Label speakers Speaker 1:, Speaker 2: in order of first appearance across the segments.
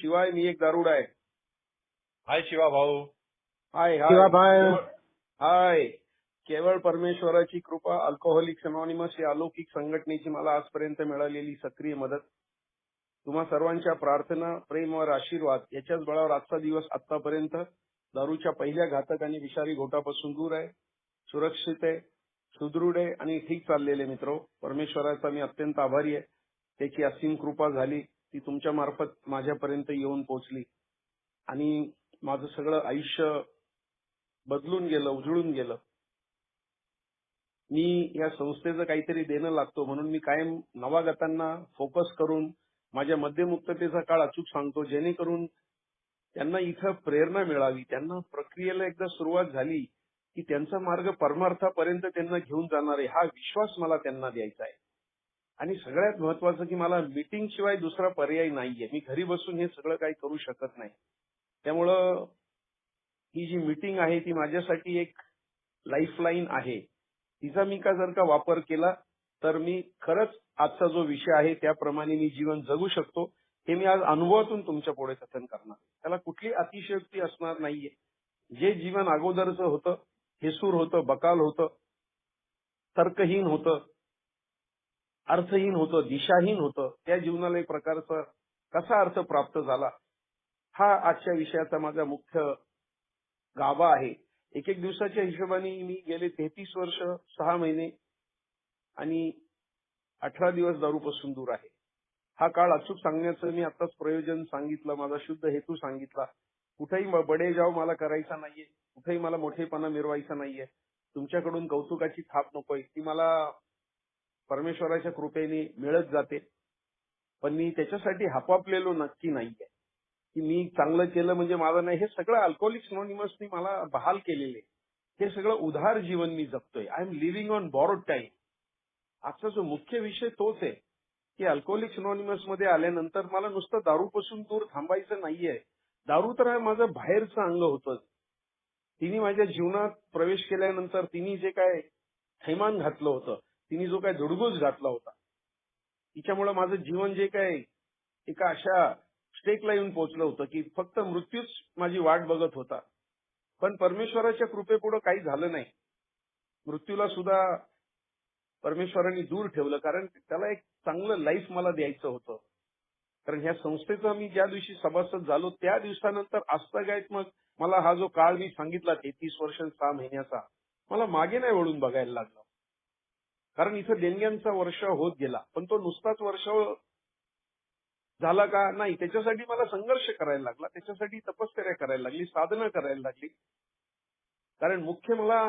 Speaker 1: शिवाय मी एक दारुडा आहे.
Speaker 2: हाय शिवा भाऊ.
Speaker 1: हाय
Speaker 3: शिवा
Speaker 1: हाय
Speaker 3: भाई.
Speaker 1: हाय. केवळ परमेश्वराची कृपा, अल्कोहोलिक्स अनॉनिमस या अलौकिक संघटनेची मला आजपर्यंत मिळालेली सक्रिय मदत, तुम्हा सर्वांच्या प्रार्थना, प्रेम व आशीर्वाद याच्याच बळावर आजचा दिवस आतापर्यंत दारूच्या पहिल्या घातक आणि विषारी घोटापासून दूर आहे, सुरक्षित आहे, सुदृढ आहे आणि ठीक चाललेले मित्र. परमेश्वराचा मी अत्यंत आभारी आहे. त्याची असीम कृपा झाली ती तुमच्या मार्फत माझ्यापर्यंत येऊन पोहोचली आणि माझं सगळं आयुष्य बदलून गेलं, उजळून गेलं. मी या संस्थेचं काहीतरी देणं लागतो म्हणून मी कायम नवागतांना फोकस करून माझ्या मध्यमुक्ततेचा काळ अचूक सांगतो, जेणेकरून त्यांना इथं प्रेरणा मिळावी. त्यांना प्रक्रियेला एकदा सुरुवात झाली की त्यांचा मार्ग परमार्थापर्यंत त्यांना घेऊन जाणार आहे, हा विश्वास मला त्यांना द्यायचा आहे. आणि सगळ्यात महत्वाचं की मला मीटिंग शिवाय दुसरा पर्याय नाहीये. मी घरी बसून हे सगळं काही करू शकत नाही. त्यामुळं ही जी मीटिंग आहे ती माझ्यासाठी एक लाईफलाईन आहे. तिचा मी का जर का वापर केला तर मी खरंच आजचा जो विषय आहे त्याप्रमाणे मी जीवन जगू शकतो. हे मी आज अनुभवातून तुमच्या पुढे कथन करणार. त्याला कुठली अतिशयोक्ती असणार नाहीये. जे जीवन अगोदरचं होतं, हेसूर होतं, बकाल होतं, तर्कहीन होतं, अर्थहीन होतं, दिशाहीन होतं, त्या जीवनाला एक प्रकारचा कसा अर्थ प्राप्त झाला, हा आजच्या विषयाचा माझा मुख्य गाभा आहे. एक एक दिवसाच्या हिशोबाने मी गेले 33 वर्ष 6 महिने आणि 18 दिवस दारूपासून दूर आहे. हा काळ अचूक सांगण्याचं मी आताच प्रयोजन सांगितलं, माझा शुद्ध हेतू सांगितला. कुठेही बडे जाव मला करायचा नाहीये, कुठेही मला मोठेपणा मिरवायचा नाहीये, तुमच्याकडून कौतुकाची थाप नकोय. ती मला परमेश्वराच्या कृपेने मिळत जाते, पण मी त्याच्यासाठी हापापलेलो नक्की नाहीये की मी चांगलं केलं म्हणजे माझं नाही. हे सगळं अल्कोहोलिक्स अनॉनिमसनी मला बहाल केलेले, हे सगळं उधार जीवन मी जगतोय. I am living on borrowed time. आजचा जो मुख्य विषय तोच आहे की अल्कोहोलिक्स अनॉनिमस मध्ये आल्यानंतर मला नुसतं दारूपासून दूर थांबायचं नाहीये. दारू तर माझं बाहेरचं अंग होतं. तिने माझ्या जीवनात प्रवेश केल्यानंतर तिने जे काय थैमान घातलं होतं, तिने जो काय धुडगूस घातला होता, तिच्यामुळे माझं जीवन जे काय एका अशा स्टेकला येऊन पोहोचलं होतं की फक्त मृत्यूच माझी वाट बघत होता. पण परमेश्वराच्या कृपेपुढे काही झालं नाही. मृत्यूला सुद्धा परमेश्वरांनी दूर ठेवलं, कारण त्याला एक चांगलं लाईफ मला द्यायचं होतं. कारण ह्या संस्थेचा मी ज्या दिवशी सभासद झालो त्या दिवसानंतर आजतागायत मग मला हा जो काळ मी सांगितला 33 वर्ष 6 महिन्याचा, मला मागे नाही वळून बघायला लागलं. कारण इथं देणग्यांचा वर्ष होत गेला, पण तो नुसताच वर्ष झाला का नाही. त्याच्यासाठी मला संघर्ष करायला लागला, त्याच्यासाठी तपश्चर्या करायला लागली, साधना करायला लागली. कारण मुख्य मला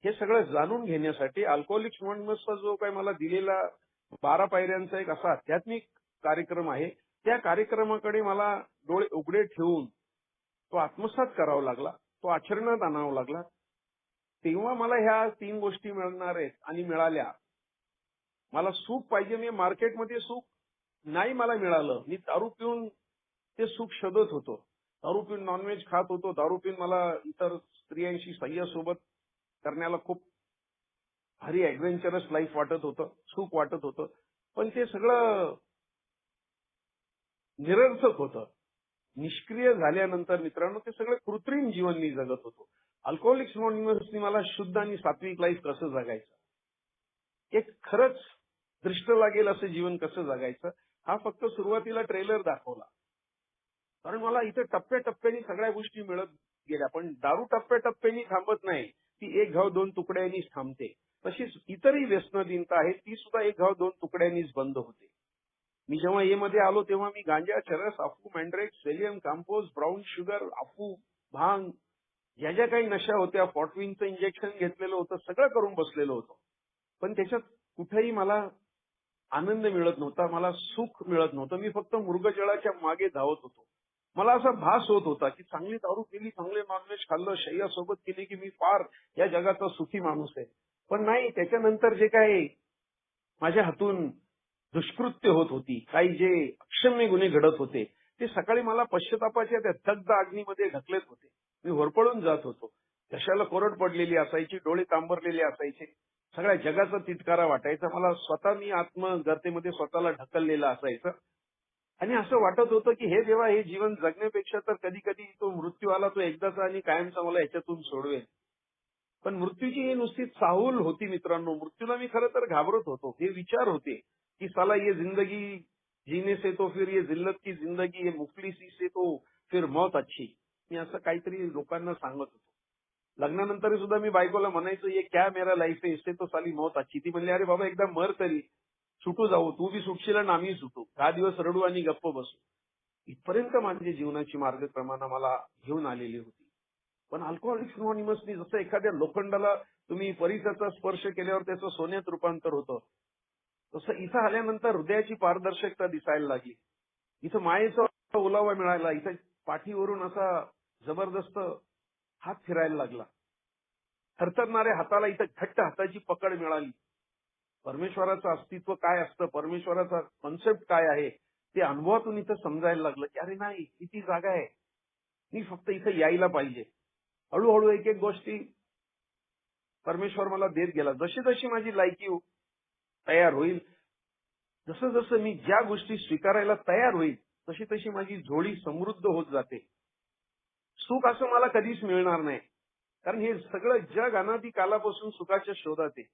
Speaker 1: हे सगळं जाणून घेण्यासाठी अल्कोहोलिक्स अनॉनिमसचा जो काही मला दिलेला 12 पायऱ्यांचा एक असा आध्यात्मिक कार्यक्रम आहे, त्या कार्यक्रमाकडे मला डोळे उघडे ठेवून तो आत्मसात करावा लागला, तो आचरणात आणावा लागला. तेव्हा मला ह्या 3 गोष्टी मिळणार आहेत आणि मिळाल्या. मला सुख पाहिजे, मी मार्केटमध्ये सुख नाही मला मिळालं. मी दारू पिऊन ते सुख शोधत होतो. दारू पिऊन नॉनव्हेज खात होतो. दारू पिऊन मला इतर स्त्रियांशी सह्यासोबत करण्याला खूप भारी ऍडव्हेंचरस लाईफ वाटत होतं, सुख वाटत होतं. पण ते सगळं निरर्थक होतं. निष्क्रिय झाल्यानंतर मित्रांनो ते सगळं कृत्रिम जीवन मी जगत होतो. अल्कोहोलिक्स अनॉनिमसनी मला शुद्ध आणि सात्विक लाईफ कसं जगायचं, एक खरंच दृष्ट लागेल असं जीवन कसं जगायचं, हा फक्त सुरुवातीला ट्रेलर दाखवला. कारण मला इथे टप्प्याटप्प्याने सगळ्या गोष्टी मिळत गेल्या. पण दारू टप्प्याटप्प्याने थांबत नाही, ती एक घाव दोन तुकड्यांनीच थांबते. तशीच इतरही व्यसनदीनता आहे, ती सुद्धा एक घाव दोन तुकड्यांनीच बंद होते. मी जेव्हा ए मध्ये आलो तेव्हा मी गांजा, चरस, अफू, मँड्रेक्स, सेलियम, कांपोज, ब्राऊन शुगर, अफू, भांग, ज्या ज्या काही नशा होत्या, फॉर्टविनचं इंजेक्शन घेतलेलं होतं, सगळं करून बसलेलो होतो. पण त्याच्यात कुठेही मला आनंद मिळत नव्हता, मला सुख मिळत नव्हतं. मी फक्त मृगजळाच्या मागे धावत होतो. मला असा भास होत होता की चांगली दारू पिली, चांगले नॉनव्हेज खाल्लं, शय्यासोबत केली की मी फार या जगाचा सुखी माणूस आहे. पण नाही, त्याच्यानंतर जे काही माझ्या हातून दुष्कृत्य होत होती, काही जे अक्षम्य गुन्हे घडत होते, ते सकाळी मला पश्चातापाच्या त्या दग्ध अग्नीमध्ये ढकलत होते. मी होरपळून जात होतो. घशाला कोरड पडलेली असायची, डोळे तांबरलेले असायचे, सगळ्या जगाचा तिटकारा वाटायचा. मला स्वतः मी आत्मगर्तेमध्ये स्वतःला ढकललेलं असायचं. आणि असं वाटत होतं की हे जेव्हा हे जीवन जगण्यापेक्षा तर कधी कधी तो मृत्यू आला तो एकदाचा आणि कायमचा मला याच्यातून सोडवेल. पण मृत्यूची ही नुसती चाहूल होती मित्रांनो. मृत्यूला मी खरं तर घाबरत होतो. हे विचार होते की साला ये जिंदगी जीने से तो फिर ये जिल्लत की जिंदगी ये मुफलिसी से तो फिर मौत अच्छी. मी असं काहीतरी लोकांना सांगत होतो. लग्नानंतर सुद्धा मी बायकोला म्हणायचो ये क्या मेरा लाईफ आहे इससे तो साली मौत अच्छी. ती म्हणली अरे बाबा एकदा मर तरी सुटू जाऊ. तू बी सुटशील आणि आम्ही सुटू. 10 दिवस रडू आणि गप्प बसू. इथपर्यंत माझी जीवनाची मार्गक्रमणा मला घेऊन आलेली होती. पण अल्कोहोलिक्स अनॉनिमसनी जसं एखाद्या लोखंडाला तुम्ही परिसाचा स्पर्श केल्यावर त्याचं सोन्यात रूपांतर होतं, तसं इथं आल्यानंतर हृदयाची पारदर्शकता दिसायला लागली. इथं मायेचा ओलावा मिळाला. इथं पाठीवरून असा जबरदस्त हात फिरायला लागला. थरथरणाऱ्या हाताला इथं घट्ट हाताची पकड मिळाली. परमेश्वराचं अस्तित्व काय असतं, परमेश्वराचा कॉन्सेप्ट काय आहे, ते अनुभवातून इथं समजायला लागलं की अरे नाही, किती जागा आहे. मी फक्त इथं यायला पाहिजे. हळूहळू एक एक गोष्टी परमेश्वर मला देत गेला. जशी जशी माझी लायकी तयार होईल, जसं जसं मी ज्या गोष्टी स्वीकारायला तयार होईल, तशी तशी माझी झोळी समृद्ध होत जाते. सुख असं मला कधीच मिळणार नाही. कारण हे सगळं जग अनादी कालापासून सुखाच्या शोधात आहे.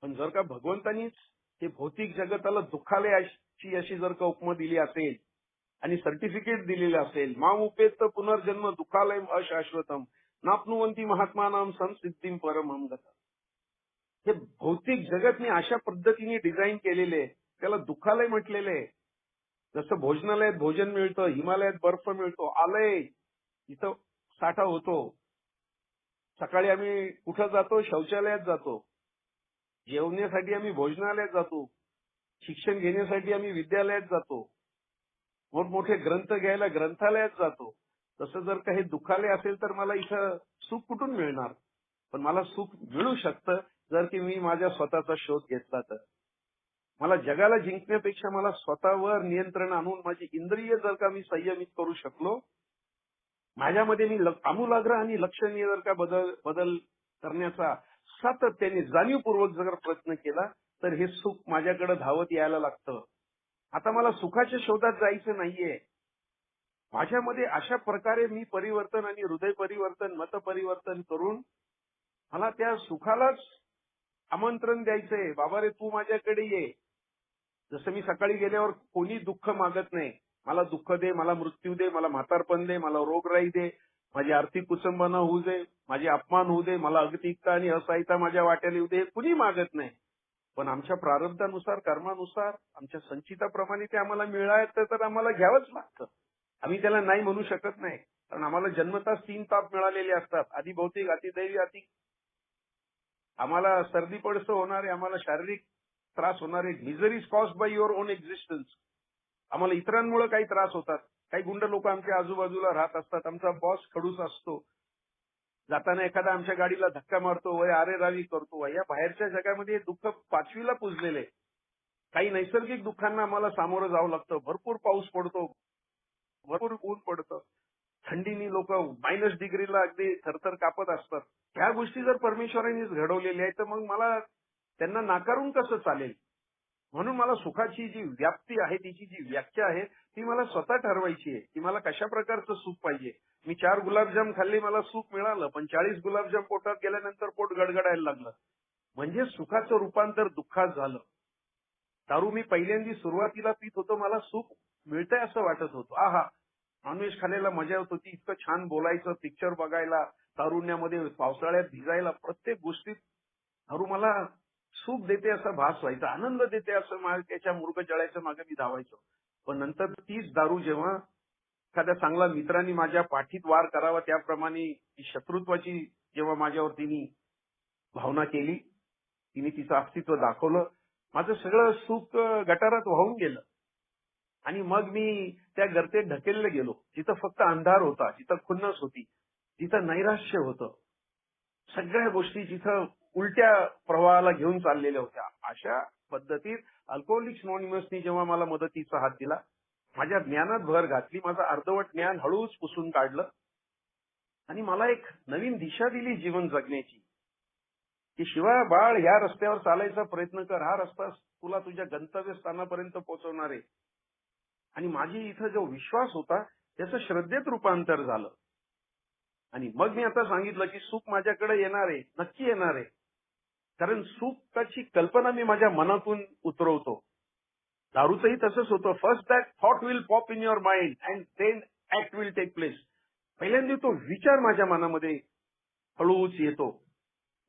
Speaker 1: पण जर का भगवंतानीच हे भौतिक जगताला दुःखालयाची अशी जर का उपमा दिली असेल आणि सर्टिफिकेट दिलेलं असेल, मामुपेत पुनर्जन्म दुःखालयम अशाश्वतम नापनुवंती महात्मानाम संसिद्धीम परमहम गता. हे भौतिक जगत मी अशा पद्धतीने डिझाईन केलेले आहे, त्याला दुःखालय म्हटलेलं आहे. जसं भोजनालयात भोजन मिळतं, हिमालयात बर्फ मिळतो, आलय इथं साठा होतो. सकाळी आम्ही कुठं जातो? शौचालयात जातो. जेवण्यासाठी आम्ही भोजनालयात जातो. शिक्षण घेण्यासाठी आम्ही विद्यालयात जातो. मोठमोठे ग्रंथ घ्यायला ग्रंथालयात जातो. तसं जर काही दुःखालय असेल तर मला इथं सुख कुठून मिळणार? पण मला सुख मिळू शकतं जर की मी माझ्या स्वतःचा शोध घेतला तर. मला जगाला जिंकण्यापेक्षा मला स्वतःवर नियंत्रण आणून माझी इंद्रिय जर का मी संयमित करू शकलो, माझ्यामध्ये मी आमूलाग्र आणि लक्षणीय जर का बदल करण्याचा सातत्याने जाणीवपूर्वक जर प्रयत्न केला तर हे सुख माझ्याकडे धावत यायला लागतं. आता मला सुखाच्या शोधात जायचं नाहीये. माझ्यामध्ये अशा प्रकारे मी परिवर्तन आणि हृदय परिवर्तन, मत परिवर्तन करून मला त्या सुखालाच आमंत्रण द्यायचंय. बाबा रे तू माझ्याकडे ये. जसं मी सकाळी गेल्यावर कोणी दुःख मागत नाही. मला दुःख दे, मला मृत्यू दे, मला म्हातारपण दे, मला रोगराई दे, माझी आर्थिक कुचंबना होऊ दे, माझे अपमान होऊ दे, मला अगतिकता आणि असहायता माझ्या वाट्याला येऊ दे, हे कुणी मागत नाही. पण आमच्या प्रारब्धानुसार, कर्मानुसार, आमच्या संचिताप्रमाणे ते आम्हाला मिळालं तर आम्हाला घ्यावंच लागतं. आम्ही त्याला नाही म्हणू शकत नाही. कारण आम्हाला जन्मताच 3 ताप मिळालेले असतात. आधी भौतिक, अतिदैवी, अति. आम्हाला सर्दी पडसं होणारे, आम्हाला शारीरिक त्रास होणारे, miseries caused by your on existence. आम्हाला इतरांमुळे काही त्रास होतात. काही गुंड लोक आमच्या आजूबाजूला राहत असतात. आमचा बॉस खडूस असतो. जाताना एखादा आमच्या गाडीला धक्का मारतो, वय आरेरावी करतो. या बाहेरच्या जगामध्ये दुःख 5वीला पुजलेले. काही नैसर्गिक दुःखांना आम्हाला सामोरं जावं लागतं. भरपूर पाऊस पडतो, भरपूर ऊन पडतं. थंडीनी लोक -डिग्रीला अगदी थरथर कापत असतात. ह्या गोष्टी जर परमेश्वरानेच घडवलेल्या आहेत तर मग मला त्यांना नाकारून कसं चालेल? म्हणून मला सुखाची जी व्याप्ती आहे, तिची जी व्याख्या आहे, ती मला स्वतः ठरवायची आहे की मला कशा प्रकारचं सुख पाहिजे. मी 4 गुलाबजाम खाल्ले, मला सुख मिळालं. पण 40 गुलाबजाम पोटात गेल्यानंतर पोट गडगडायला लागलं. म्हणजे सुखाचं रूपांतर दुःखात झालं. दारू मी पहिल्यांदा सुरुवातीला पित होतो, मला सुख मिळतंय असं वाटत होतं. आहा, नॉनव्हेज खाण्याला मजा येत होती. इतकं छान बोलायचं, पिक्चर बघायला, तारुण्यामध्ये पावसाळ्यात भिजायला, प्रत्येक गोष्टीत दारू मला सुख देते असा भास व्हायचा, आनंद देते असं त्याच्या मूर्ख जळायच्या मागे मी धावायचो. पण नंतर तीच दारू जेव्हा एखाद्या चांगल्या मित्रांनी माझ्या पाठीत वार करावा त्याप्रमाणे शत्रुत्वाची जेव्हा माझ्यावर तिने भावना केली, तिने तिचं अस्तित्व दाखवलं, माझं सगळं सुख गटारात वाहून गेलं. आणि मग मी त्या गर्तेत ढकललं गेलो. जिथं फक्त अंधार होता, जिथं खुन्नस होती, जिथं नैराश्य होतं. सगळ्या गोष्टी जिथं उलट्या प्रवाहाला घेऊन चाललेल्या होत्या. अशा पद्धतीत अल्कोहोलिक्स अनॉनिमसनी जेव्हा मला मदतीचा हात दिला, माझ्या ज्ञानात भर घातली, माझं अर्धवट ज्ञान हळूच पुसून काढलं आणि मला एक नवीन दिशा दिली जीवन जगण्याची. की शिवा बाळ, या रस्त्यावर चालायचा प्रयत्न कर. हा रस्ता तुला तुझ्या गंतव्यस्थानापर्यंत पोहोचवणार आहे. आणि माझी इथं जो विश्वास होता त्याचं श्रद्धेत रूपांतर झालं. आणि मग मी आता सांगितलं की सुख माझ्याकडे येणार आहे, नक्की येणार आहे. कारण सुखाची कल्पना मी माझ्या मनातून उतरवतो. दारूचंही तसंच होतं. First that thought will pop in your mind and then act will take place. पहिल्यांदा तो विचार माझ्या मनामध्ये हळूच येतो,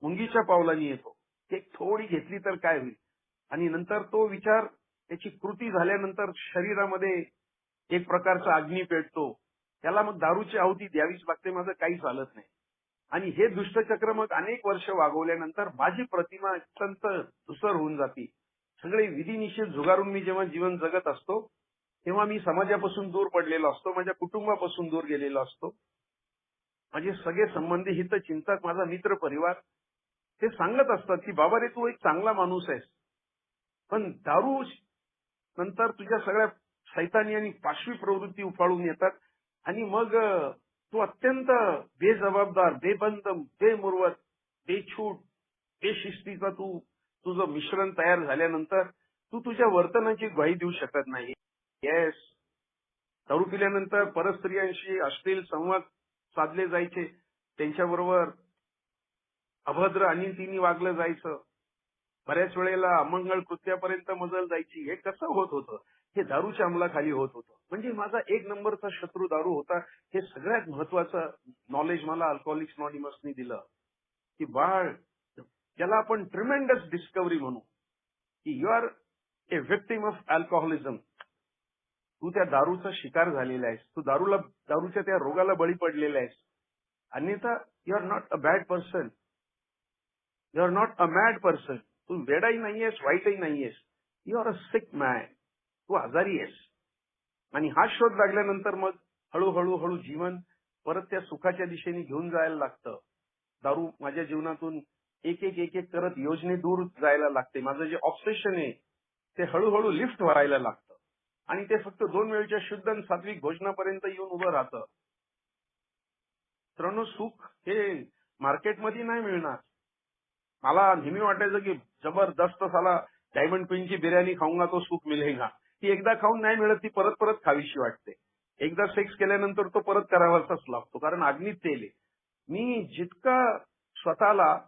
Speaker 1: मुंगीच्या पावलांनी येतो. एक थोडी घेतली तर काय होईल, आणि नंतर तो विचार त्याची कृती झाल्यानंतर शरीरामध्ये एक प्रकारचा अग्नी पेटतो. त्याला मग दारूची आहुती द्यावीच लागते. माझं काही चालत नाही. आणि हे दुष्टचक्र मग अनेक वर्ष वागवल्यानंतर माझी प्रतिमा अत्यंत धुसर होऊन जाते. सगळे विधिनिषेध झुगारून मी जेव्हा जीवन जगत असतो तेव्हा मी समाजापासून दूर पडलेलो असतो, माझ्या कुटुंबापासून दूर गेलेलो असतो. माझे सगळे संबंधी, हित चिंतक, माझा मित्र परिवार ते सांगत असतात की बाबा रे, तू एक चांगला माणूस आहेस, पण दारू नंतर तुझ्या सगळ्या शैतानी आणि पाशवी प्रवृत्ती उफाळून येतात आणि मग तू अत्यंत बेजबाबदार, बेबंद, बेमुरवत, बेछूट, बेशिस्तीचा तुझं मिश्रण तयार झाल्यानंतर तू तुझ्या वर्तनाची ग्वाही देऊ शकत नाही. येस, दारू पिल्यानंतर परस्त्रियांशी अश्लील संवाद साधले जायचे, त्यांच्याबरोबर अभद्र अनितीने वागलं जायचं, बऱ्याच वेळेला अमंगळ कृत्यापर्यंत मजल जायची. हे कसं होत होतं? हे दारूच्या अंमलाखाली होत होतं. म्हणजे माझा एक नंबरचा शत्रू दारू होता. हे सगळ्यात महत्वाचं नॉलेज मला अल्कोहोलिक्स अनॉनिमसनी दिलं की बाळ, ज्याला आपण ट्रिमेंडस डिस्कव्हरी म्हणू, की you are a victim of alcoholism. तू त्या दारूचा शिकार झालेला आहेस. तू दारूच्या त्या रोगाला बळी पडलेला आहेस. अन्यथा you are not a bad person. You are not a mad person. तू वेडाही नाहीयेस, वाईटही नाहीयेस. You are a sick man. तू आजारी आहेस. आणि हा शोध लागल्यानंतर मग हळूहळू जीवन परत त्या सुखाच्या दिशेने घेऊन जायला लागतं. दारू माझ्या जीवनातून एक एक करत योजने दूर जायला लागते. माझं जे ऑब्सेशन आहे ते हळूहळू लिफ्ट व्हायला लागतं आणि ते फक्त 2 वेळच्या शुद्ध आणि सात्विक भोजनापर्यंत येऊन उभं राहतं. मित्रांनो, सुख हे मार्केटमध्ये नाही मिळणार. मला नेहमी वाटायचं की जबरदस्त साला डायमंड क्वीनची बिर्याणी खाऊंगा तो सुख मिळेगा. ती एकदा खाऊन नाही मिळत, ती परत परत खावीशी वाटते. एकदा सेक्स केल्यानंतर तो परत करावाचाच लागतो, कारण अग्नीत तेल आहे. मी जितका स्वतःला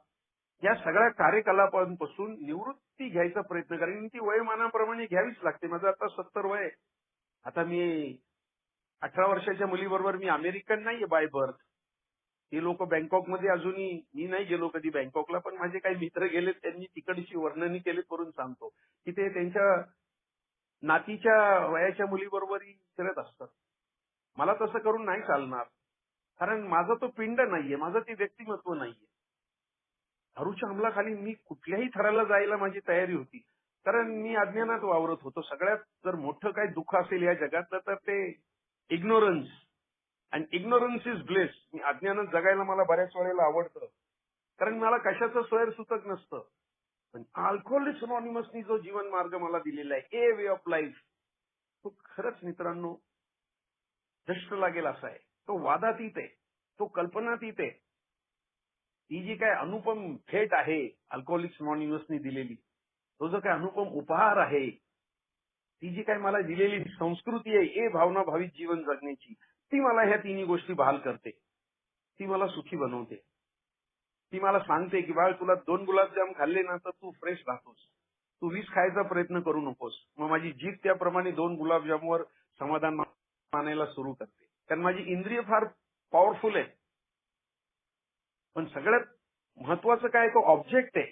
Speaker 1: या सगळ्या कार्यकलापांपासून निवृत्ती घ्यायचा प्रयत्न करेन, ती वयोमानाप्रमाणे घ्यावीच लागते. माझं आता 70 वय आहे. आता मी 18 वर्षाच्या मुलीबरोबर मी अमेरिकन नाहीये बाय बर्थ. ते लोक बँकॉकमध्ये अजूनही, मी नाही गेलो कधी बँकॉकला, पण माझे काही मित्र गेलेत, त्यांनी तिकडची वर्णनी केली करून सांगतो की ते त्यांच्या नातीच्या वयाच्या मुलीबरोबरही फिरत असतात. मला तसं करून नाही चालणार, कारण माझा तो पिंड नाहीये, माझं ते व्यक्तिमत्व नाहीये. दारूच्या अंमलाखाली मी कुठल्याही थराला जायला माझी तयारी होती, कारण मी अज्ञानात वावरत होतो. सगळ्यात जर मोठं काही दुःख असेल या जगातलं तर ते ignorance. And ignorance is bliss. मी अज्ञानात जगायला मला बऱ्याच वेळेला आवडतं, कारण मला कशाचं सोयर सुतक नसतं. पण अल्कोहोलिक्स अनॉनिमसनी जो जीवन मार्ग मला दिलेला आहे, ए वे ऑफ लाईफ, तो खरंच मित्रांनो दष्ट लागेल असा आहे. तो वादातीत आहे, तो कल्पनातीत आहे. ती जी काय अनुपम भेट आहे अल्कोहोलिक्स अनॉनिमसनी दिलेली, तो जो काय अनुपम उपहार आहे, ती जी काय मला दिलेली संस्कृती आहे ए भावना भावित जीवन जगण्याची, ती मला ह्या तिन्ही गोष्टी बहाल करते. ती मला सुखी बनवते. ती मला सांगते की बाळ, तुला 2 गुलाबजाम खाल्ले ना तर तू फ्रेश राहतोस. तू 20 खायचा प्रयत्न करू नकोस. मग माझी जीभ त्याप्रमाणे 2 गुलाबजामवर समाधान मानायला सुरू करते, कारण माझी इंद्रिय फार पॉवरफुल आहे. पण सगळ्यात महत्वाचं काय, तो ऑब्जेक्ट आहे.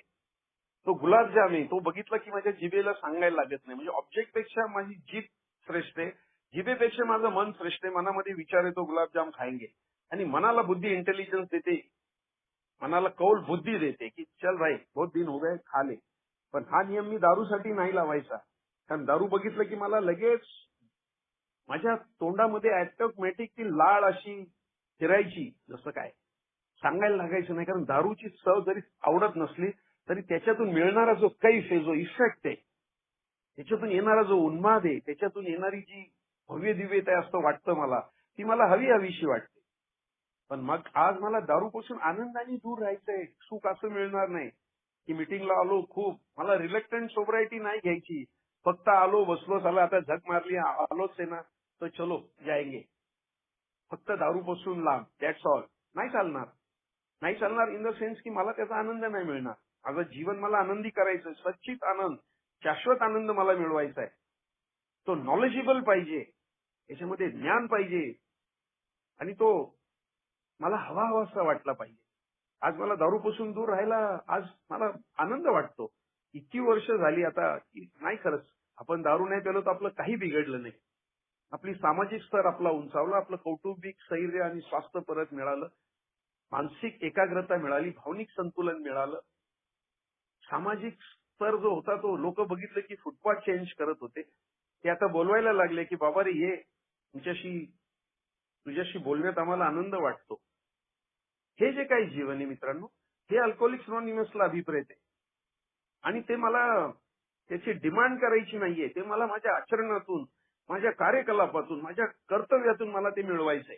Speaker 1: तो गुलाबजाम आहे, तो बघितला की माझ्या जिभेला सांगायला लागत नाही. म्हणजे ऑब्जेक्ट पेक्षा माझी जीभ श्रेष्ठ आहे, जिभेपेक्षा माझं मन श्रेष्ठ आहे. मनामध्ये विचार येतो गुलाबजाम खाएंगे, आणि मनाला बुद्धी इंटेलिजन्स देते, मनाला कौल बुद्धी देते की चल भाई बहुत दिन हो गए, खा ले. पण हा नियम मी दारूसाठी नाही लावायचा, कारण दारू बघितलं की मला लगेच माझ्या तोंडामध्ये ऑटोमॅटिक ती लाळ अशी फिरायची. जसं काय सांगायला लागायचं नाही, कारण दारूची चव जरी आवडत नसली तरी त्याच्यातून मिळणारा जो कैफ आहे, जो इफेक्ट आहे, त्याच्यातून येणारा जो उन्माद आहे, त्याच्यातून येणारी जी भव्य दिव्यता असं वाटतं मला, ती मला हवीशी वाटते. पण मग आज मला दारूपासून आनंदाने दूर राहायचंय. सुख असं मिळणार नाही की मिटिंगला आलो खूप, मला रिलक्टंट सोबरायटी नाही घ्यायची. फक्त आलो बसलो चला आता झक मारली आलोच आहे ना तर चलो जाएंगे. फक्त दारूपासून लांब, दॅट्स ऑल. नाही चालणार. नाही चालणार इन द सेन्स की मला त्याचा आनंद नाही मिळणार. माझं जीवन मला आनंदी करायचं, सच्चित आनंद, शाश्वत आनंद मला मिळवायचा आहे. तो नॉलेजेबल पाहिजे, याच्यामध्ये ज्ञान पाहिजे आणि तो मला हवासा वाटला पाहिजे. आज मला दारूपासून दूर राहायला आज मला आनंद वाटतो. इतकी वर्ष झाली आता की नाही खरंच आपण दारू नाही पेलो तर आपलं काही बिघडलं नाही. आपली सामाजिक स्तर आपला उंचावला, आपलं कौटुंबिक स्थैर्य आणि स्वास्थ्य परत मिळालं, मानसिक एकाग्रता मिळाली, भावनिक संतुलन मिळालं. सामाजिक स्तर जो होता तो लोक बघितलं की फुटपाथ चेंज करत होते. ते आता बोलवायला लागले की बाबा रे ये तुझ्याशी बोलण्यात आम्हाला आनंद वाटतो. हे जे काही जीवन आहे मित्रांनो, हे अल्कोहोलिक्स अनॉनिमसला अभिप्रेत आहे आणि ते मला त्याची डिमांड करायची नाहीये. ते मला माझ्या आचरणातून, माझ्या कार्यकलापातून, माझ्या कर्तव्यातून मला ते मिळवायचंय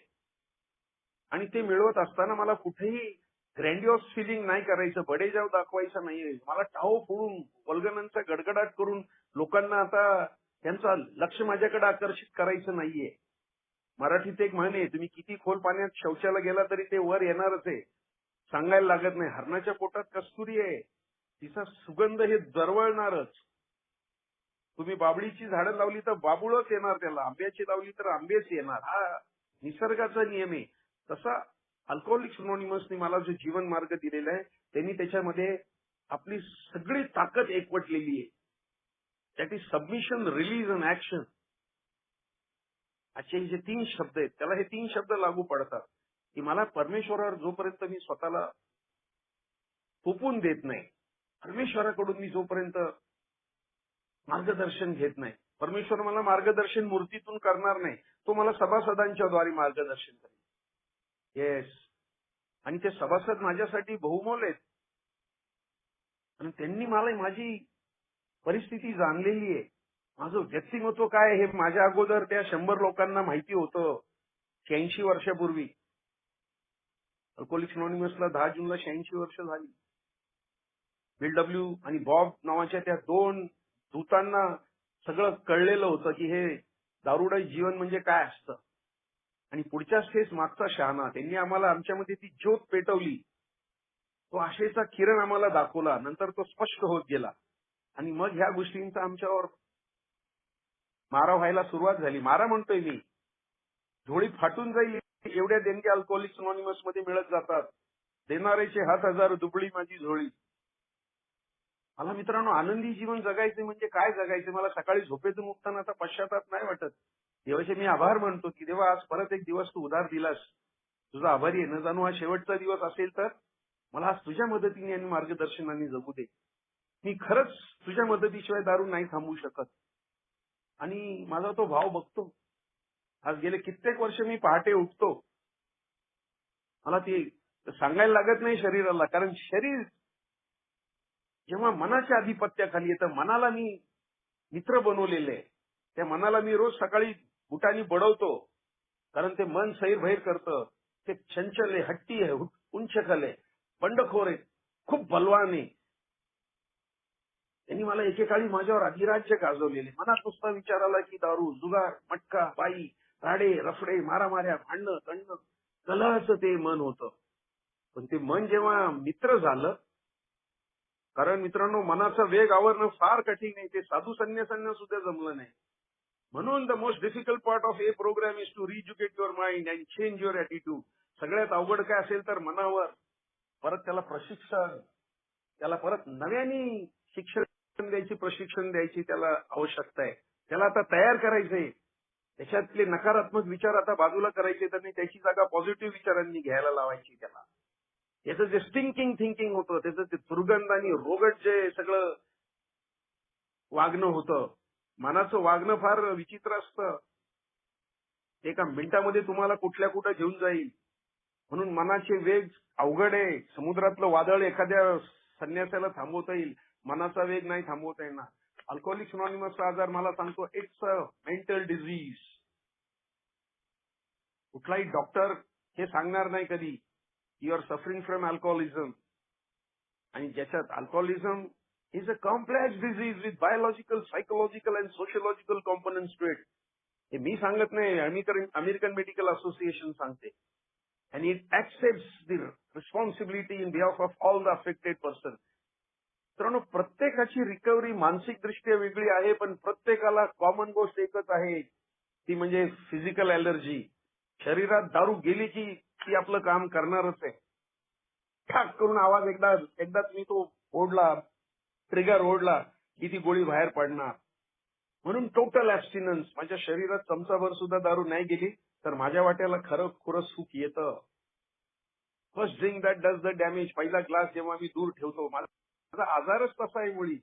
Speaker 1: आणि ते मिळवत असताना मला कुठेही ग्रँडिओस फिलिंग नाही करायचं, बडेजाव दाखवायचा नाहीये. मला टाहो फोडून वल्गनांचा गडगडाट करून लोकांना आता त्यांचं लक्ष माझ्याकडे आकर्षित करायचं नाहीये. मराठीत एक म्हण आहे, तुम्ही किती खोल पाण्यात शौचाला गेला तरी ते वर येणारच आहे. सांगायला लागत नाही. हरणाच्या पोटात कस्तुरी आहे, तिचा सुगंध हे दरवळणारच. तुम्ही बाबळीची झाडं लावली तर बाबुळच येणार त्याला, आंब्याची लावली तर आंबेच येणार. हा निसर्गाचा नियम आहे. तसा अल्कोहोलिक्स अनॉनिमसने मला जो जीवन मार्ग दिलेला आहे त्यांनी त्याच्यामध्ये आपली सगळी ताकद एकवटलेली आहे. That is submission, release and action. असे जे 3 शब्द आहेत त्याला हे 3 शब्द लागू पडतात की मला परमेश्वरावर जोपर्यंत मी स्वतःला थोपून देत नाही, परमेश्वराकडून मी जोपर्यंत मार्गदर्शन घेत नाही, परमेश्वर मला मार्गदर्शन मूर्तीतून करणार नाही, तो मला सभासदांच्या द्वारे मार्गदर्शन करेल. येस. आणि ते सभासद माझ्यासाठी बहुमोल आहेत आणि त्यांनी मला माझी परिस्थिती जाणलेली आहे. माझं व्यक्तिमत्व काय हे माझ्या अगोदर त्या 100 लोकांना माहिती होतं. 86 वर्षापूर्वी अल्कोहोलिक्स अनॉनिमसला 10 जूनला 86 वर्ष झाली. बिल डब्ल्यू आणि बॉब नावाच्या त्या 2 दूतांना सगळं कळलेलं होतं की हे दारुडा जीवन म्हणजे काय असतं. आणि पुढच्या स्टेज मागचा शहाणा, त्यांनी आम्हाला आमच्यामध्ये ती ज्योत पेटवली. तो आशेचा किरण आम्हाला दाखवला. नंतर तो स्पष्ट होत गेला आणि मग ह्या गोष्टींचा आमच्यावर मारा व्हायला सुरुवात झाली. मारा म्हणतोय मी, झोळी फाटून जाईल एवढ्या देणग्या अल्कोहोलिक्स अनॉनिमस मध्ये मिळत जातात. देणाऱ्याचे हात हजार, दुबळी माझी झोळी. मला मित्रांनो आनंदी जीवन जगायचे म्हणजे काय जगायचे, मला सकाळी झोपेतून उठताना आता पश्चाताप नाही वाटत. देवाचे मी आभार मानतो की देवा आज परत एक दिवस तू उधार दिलास, तुझा आभारी आहे. न जाणू हा शेवटचा दिवस असेल तर मला आज तुझ्या मदतीने आणि मार्गदर्शनाने जगू दे. मी खरंच तुझ्या मदतीशिवाय दारू नाही थांबवू शकत. आणि माझा तो भाव बघतो. आज गेले कित्येक वर्ष मी पहाटे उठतो. मला ते सांगायला लागत नाही शरीराला, कारण शरीर जेव्हा मनाच्या आधिपत्याखाली येतं, मनाला मी मित्र बनवलेले आहे. त्या मनाला मी रोज सकाळी बुटानी बडवतो, कारण ते मन सैरभैर करतं. ते चंचल आहे, हट्टी आहे, उंचखल आहे, बंडखोर आहे, खूप बलवान आहे. त्यांनी मला एकेकाळी माझ्यावर अधिराज्य गाजवलेले. मनात नुसता विचार आला की दारू, जुगार, मटका, बाई, राडे, रफडे, मारामाऱ्या, भांडणं, तंडणं, कलहाचं ते मन होतं. पण ते मन जेव्हा मित्र झालं, कारण मित्रांनो मनाचा वेग आवरणं फार कठीण आहे. ते साधू संन्यासांना सुद्धा जमलं नाही. म्हणून the most difficult part of a program is to reeducate your mind and change your attitude. सगळ्यात अवघड काय असेल तर मनावर परत त्याला प्रशिक्षण, त्याला परत नव्याने शिक्षण द्यायची, प्रशिक्षण द्यायची त्याला आवश्यकता आहे. त्याला आता तयार करायचंय. त्याच्यातले नकारात्मक विचार आता बाजूला करायचे, त्यांनी त्याची जागा पॉझिटिव्ह विचारांनी घ्यायला लावायची. त्याला याचं जे स्टिंकिंग थिंकिंग होतं, त्याचं ते दुर्गंध आणि रोगट जे सगळं वागणं होतं, मनाचं वागणं फार विचित्र असतं. एका मिनिटामध्ये तुम्हाला कुठल्या कुठं घेऊन जाईल. म्हणून मनाचे वेग अवघड आहे. समुद्रातलं वादळ एखाद्या संन्यासाला थांबवता येईल, मनाचा वेग नाही थांबवता येणार. अल्कोहोलिक्स अनॉनिमसचा आजार मला सांगतो इट्स अ मेंटल डिझीज. कुठलाही डॉक्टर हे सांगणार नाही कधी you R suffering from alcoholism. आणि ज्याच्यात alcoholism is a complex disease with biological, psychological and sociological components to it. हे मी सांगत नाही, अमेरिकन मेडिकल असोसिएशन सांगते. And it accepts the responsibility in behalf of all the affected persons. मित्रांनो, प्रत्येकाची recovery मानसिक दृष्ट्या वेगळी आहे, पण प्रत्येकाला कॉमन गोष्ट एकच आहे, ती म्हणजे फिजिकल अलर्जी. शरीरात दारू गेली की ती आपलं काम करणारच आहे. ठाक करून आवाज एकदाच मी तो ओढला, ट्रिगर ओढला की ती गोळी बाहेर पडणार. म्हणून टोटल ऍब्स्टिनन्स. माझ्या शरीरात चमचाभर सुद्धा दारू नाही गेली तर माझ्या वाट्याला खरं खुरं सुख येतं. First drink that does the damage. पहिला ग्लास जेव्हा मी दूर ठेवतो, माझा आजारच तसा आहे मुळी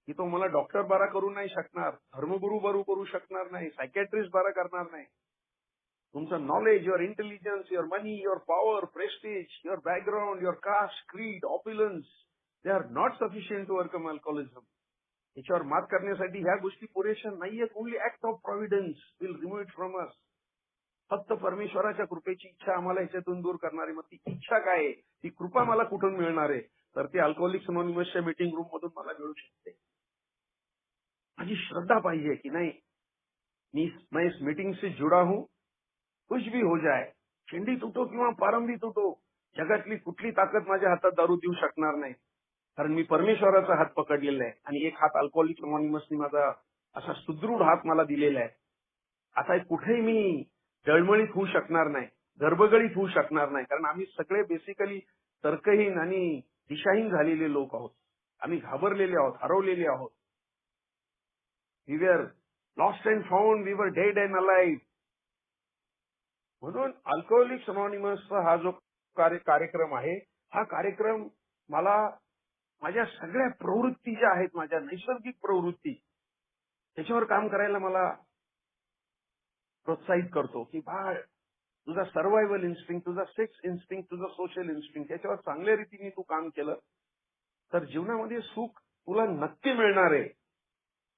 Speaker 1: की तो मला डॉक्टर बरा करू नाही शकणार, धर्मगुरू बरू करू शकणार नाही, सायकॅट्रिस्ट बरा करणार नाही. तुमचं knowledge, your intelligence, your money, your power, prestige, your background, your caste, creed, opulence, they are not sufficient to overcome alcoholism. याच्यावर मात करण्यासाठी ह्या गोष्टी पुरेशा नाहीयेत. Only act of providence will remove it from us. फक्त परमेश्वराच्या कृपेची इच्छा आम्हाला ह्याच्यातून दूर करणारी. मग ती इच्छा काय आहे, ती कृपा मला कुठून मिळणार आहे, तर ती अल्कोहोलिक्स अनोनिमसच्या मीटिंग रूम मधून मला मिळू शकते. माझी श्रद्धा पाहिजे की नाही, मैं इस मीटिंग से जुड़ा हूं, कुछ भी हो जाए, शेंडी तुटो किंवा पारंबी तुटो, जगातली कुठली ताकद माझ्या हातात दारू देऊ शकणार नाही, कारण मी परमेश्वराचा हात पकडलेला आहे. आणि एक हात अल्कोहोलिक्स अनोनिमसनी माझा असा सुदृढ हात मला दिलेला आहे. आता कुठेही मी डळमळीत होऊ शकणार नाही, गर्भगळीत होऊ शकणार नाही, कारण आम्ही सगळे बेसिकली तर्कहीन आणि दिशाहीन झालेले लोक आहोत. आम्ही घाबरलेले आहोत, हरवलेले आहोत. We were lost and found, we were dead and alive. म्हणून अल्कोहोलिक्स अनोनिमसचा हा जो कार्यक्रम आहे, हा कार्यक्रम मला माझ्या सगळ्या प्रवृत्ती ज्या आहेत, माझ्या नैसर्गिक प्रवृत्ती, त्याच्यावर काम करायला मला प्रोत्साहित करतो की बाळ, तुझा सर्व्हायव्हल इन्स्टिंक्ट, तुझा सेक्स इन्स्टिंक्ट, तुझा सोशल इन्स्टिंक्ट, याच्यावर चांगल्या रीतीने तू काम केलं तर जीवनामध्ये सुख तुला नक्की मिळणार आहे.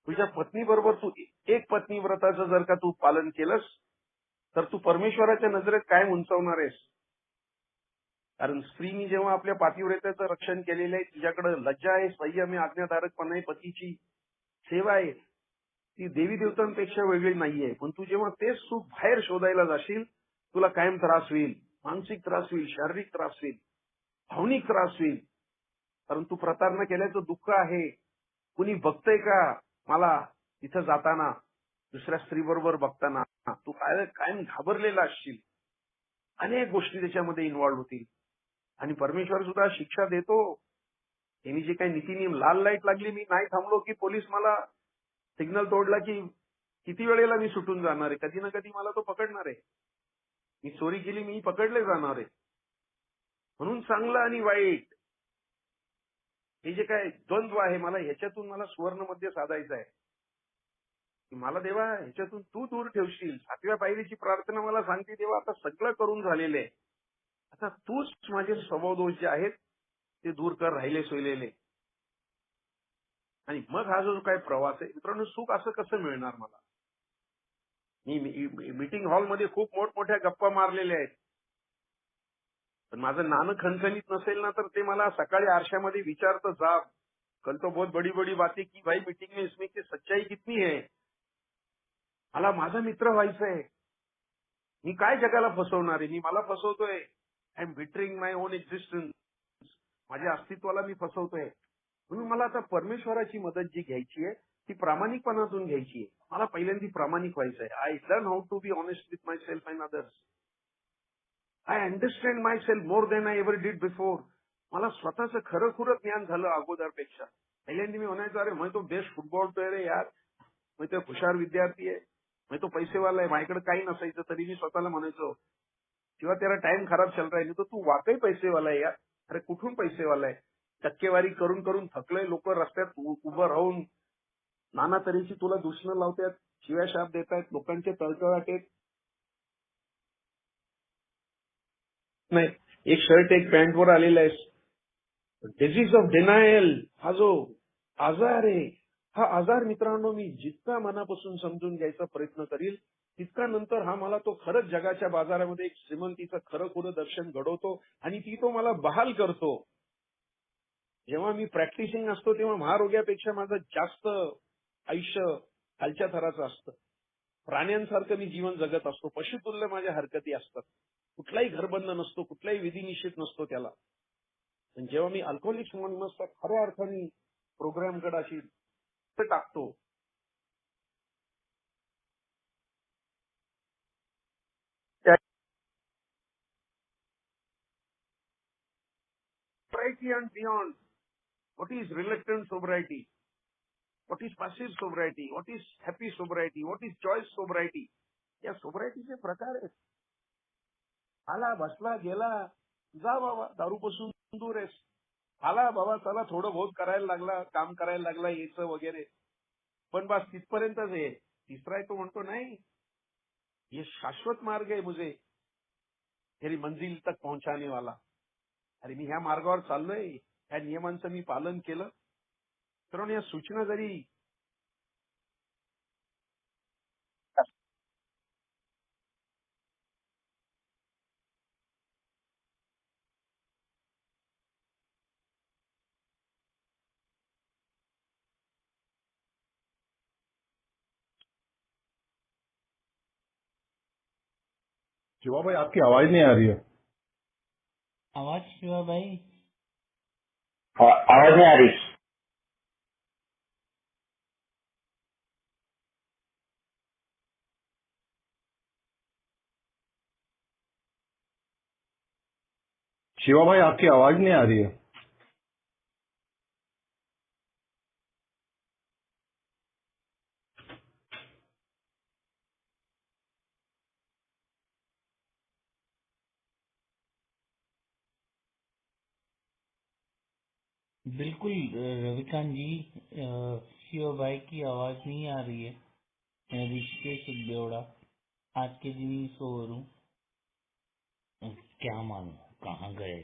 Speaker 1: तुझ्या पत्नीबरोबर तू एक पत्नीव्रताचं जर का तू पालन केलंस तर तू परमेश्वराच्या नजरेत कायम उंचावणार आहेस. कारण स्त्रीनी जेव्हा आपल्या पातिव्रत्याचं रक्षण केलेलं आहे, तिच्याकडे लज्जा आहे, संयम आहे, आज्ञाधारकपणा आहे, पतीची सेवा आहे, ती देवी देवतांपेक्षा वेगळी नाहीये. पण तू जेव्हा तेच सुख बाहेर शोधायला जाशील, तुला कायम त्रास होईल, मानसिक त्रास होईल, शारीरिक त्रास होईल, भावनिक त्रास होईल. परंतु प्रतारणा केल्याचं दुःख आहे. कुणी बघतंय का मला तिथं जाताना, दुसऱ्या स्त्रीबरोबर बघताना? तू कायम घाबरलेला असशील. अनेक गोष्टी त्याच्यामध्ये इन्व्हॉल्व्ह होतील. आणि परमेश्वर सुद्धा शिक्षा देतो. त्यांनी जे काही नीतिनियम, लाल लाईट लागली, मी नाही थांबलो की पोलीस मला सिग्नल तोडला की किती वेळेला मी सुटून जाणार आहे, कधी ना कधी मला तो पकडणार आहे. मी चोरी केली, मी पकडले जाणार आहे. म्हणून चांगलं आणि वाईट हे जे काय द्वंद्व आहे, मला ह्याच्यातून मला सुवर्ण मध्ये साधायचं आहे की मला देवा ह्याच्यातून तू दूर ठेवशील. 7व्या पायरीची प्रार्थना मला सांगते, देवा आता सगळं करून झालेलं आहे, आता तूच माझे स्वभाव दोष जे आहेत ते दूर कर, राहिले सोयलेले. आणि मग हा जो काय प्रवास आहे मित्रांनो, सुख असं कसं मिळणार मला? मी मीटिंग हॉलमध्ये खूप मोठमोठ्या गप्पा मारलेल्या आहेत, पण माझं नाणं खणखणीत नसेल ना, तर ते मला सकाळी आरशामध्ये विचारतं, जा कल तो बहुत बड़ी बड़ी बातें की भाई मीटिंग में, इसमें की सच्चाई कितनी है? मला माझा मित्र व्हायचंय. मी काय जगाला फसवणार आहे? मी मला फसवतोय. I am betraying my own existence. माझ्या अस्तित्वाला मी फसवतोय. म्हणून मला आता परमेश्वराची मदत जी घ्यायची आहे ती प्रामाणिकपणातून घ्यायची आहे. मला पहिल्यांदा प्रामाणिक व्हायचंय. I learn how to be honest with myself and others. I understand myself more than I ever did before. मला स्वतःचं खरं खुरं ज्ञान झालं अगोदरपेक्षा. पहिल्यांदा मी म्हणायचो, अरे मैं तो बेस्ट फुटबॉल प्लेयर आहे यार, मैं तो हुशार विद्यार्थी आहे, मैं तो पैसेवाला आहे. माझ्याकडे काही नसायचं तरी मी स्वतःला म्हणायचो, किंवा तेरा टाइम खराब चल रहा है, तो तू वाकई पैसेवाला आहे यार. अरे कुठून पैसेवाला आहे? टक्केवारी करून करून थकलंय. लोक रस्त्यात उभं राहून नाना तऱ्हेची तुला दूषणं लावतात, शिव्या शाप देतात, लोकांचे तळतळाट आहेत. नाही, एक शर्ट एक पॅन्ट वर आलेला आहे. डिझीज ऑफ डिनायल, हा जो आजार आहे, हा आजार मित्रांनो मी जितका मनापासून समजून घ्यायचा प्रयत्न करील तितका नंतर हा मला तो खरंच जगाच्या बाजारामध्ये एक श्रीमंतीचं खरं खुरं दर्शन घडवतो आणि ती तो मला बहाल करतो. जेव्हा मी प्रॅक्टिसिंग असतो तेव्हा महारोग्यापेक्षा माझं जास्त आयुष्य खालच्या थराचं असतं. प्राण्यांसारखं मी जीवन जगत असतो. पशुतुल्य माझ्या हरकती असतात. कुठलाही घरबंद नसतो, कुठलाही विधिनिषेध नसतो त्याला. पण जेव्हा मी अल्कोहोलिक्स अनोनिमसचा खऱ्या अर्थाने प्रोग्रामकडे अशी टाकतो, sobriety and beyond. What is reluctant sobriety? What is passive sobriety? What is happy sobriety? What is choice sobriety? या सोब्रायटीचे प्रकार आहेत. आला बसला गेला, जा बाबा दारूपासून दूर आहेस. आला बाबा चला थोडं बहुत करायला लागला, काम करायला लागला यायचं वगैरे. पण बस तिथपर्यंतच आहे. तिसरा तो म्हणतो नाही, ये शाश्वत मार्ग आहे मुझे तेरी मंजिल तक पहुंचाने वाला. अरे मी ह्या मार्गावर चाललोय, ह्या नियमांचं मी पालन केलं, तर या सूचना जरी
Speaker 2: शिवा भाई आपकी आवाज नहीं आ रही है.
Speaker 3: आवाज शिवा भाई
Speaker 4: आवाज नहीं आ रही.
Speaker 2: शिवा भाई आपकी आवाज नहीं आ रही है.
Speaker 3: बिल्कुल रविकांत जी, शिवा भाई की आवाज नहीं आ रही है. मैं ऋषिकेश बेवड़ा आज के दिन ही सो रहा हूँ. क्या मालूम कहाँ गए.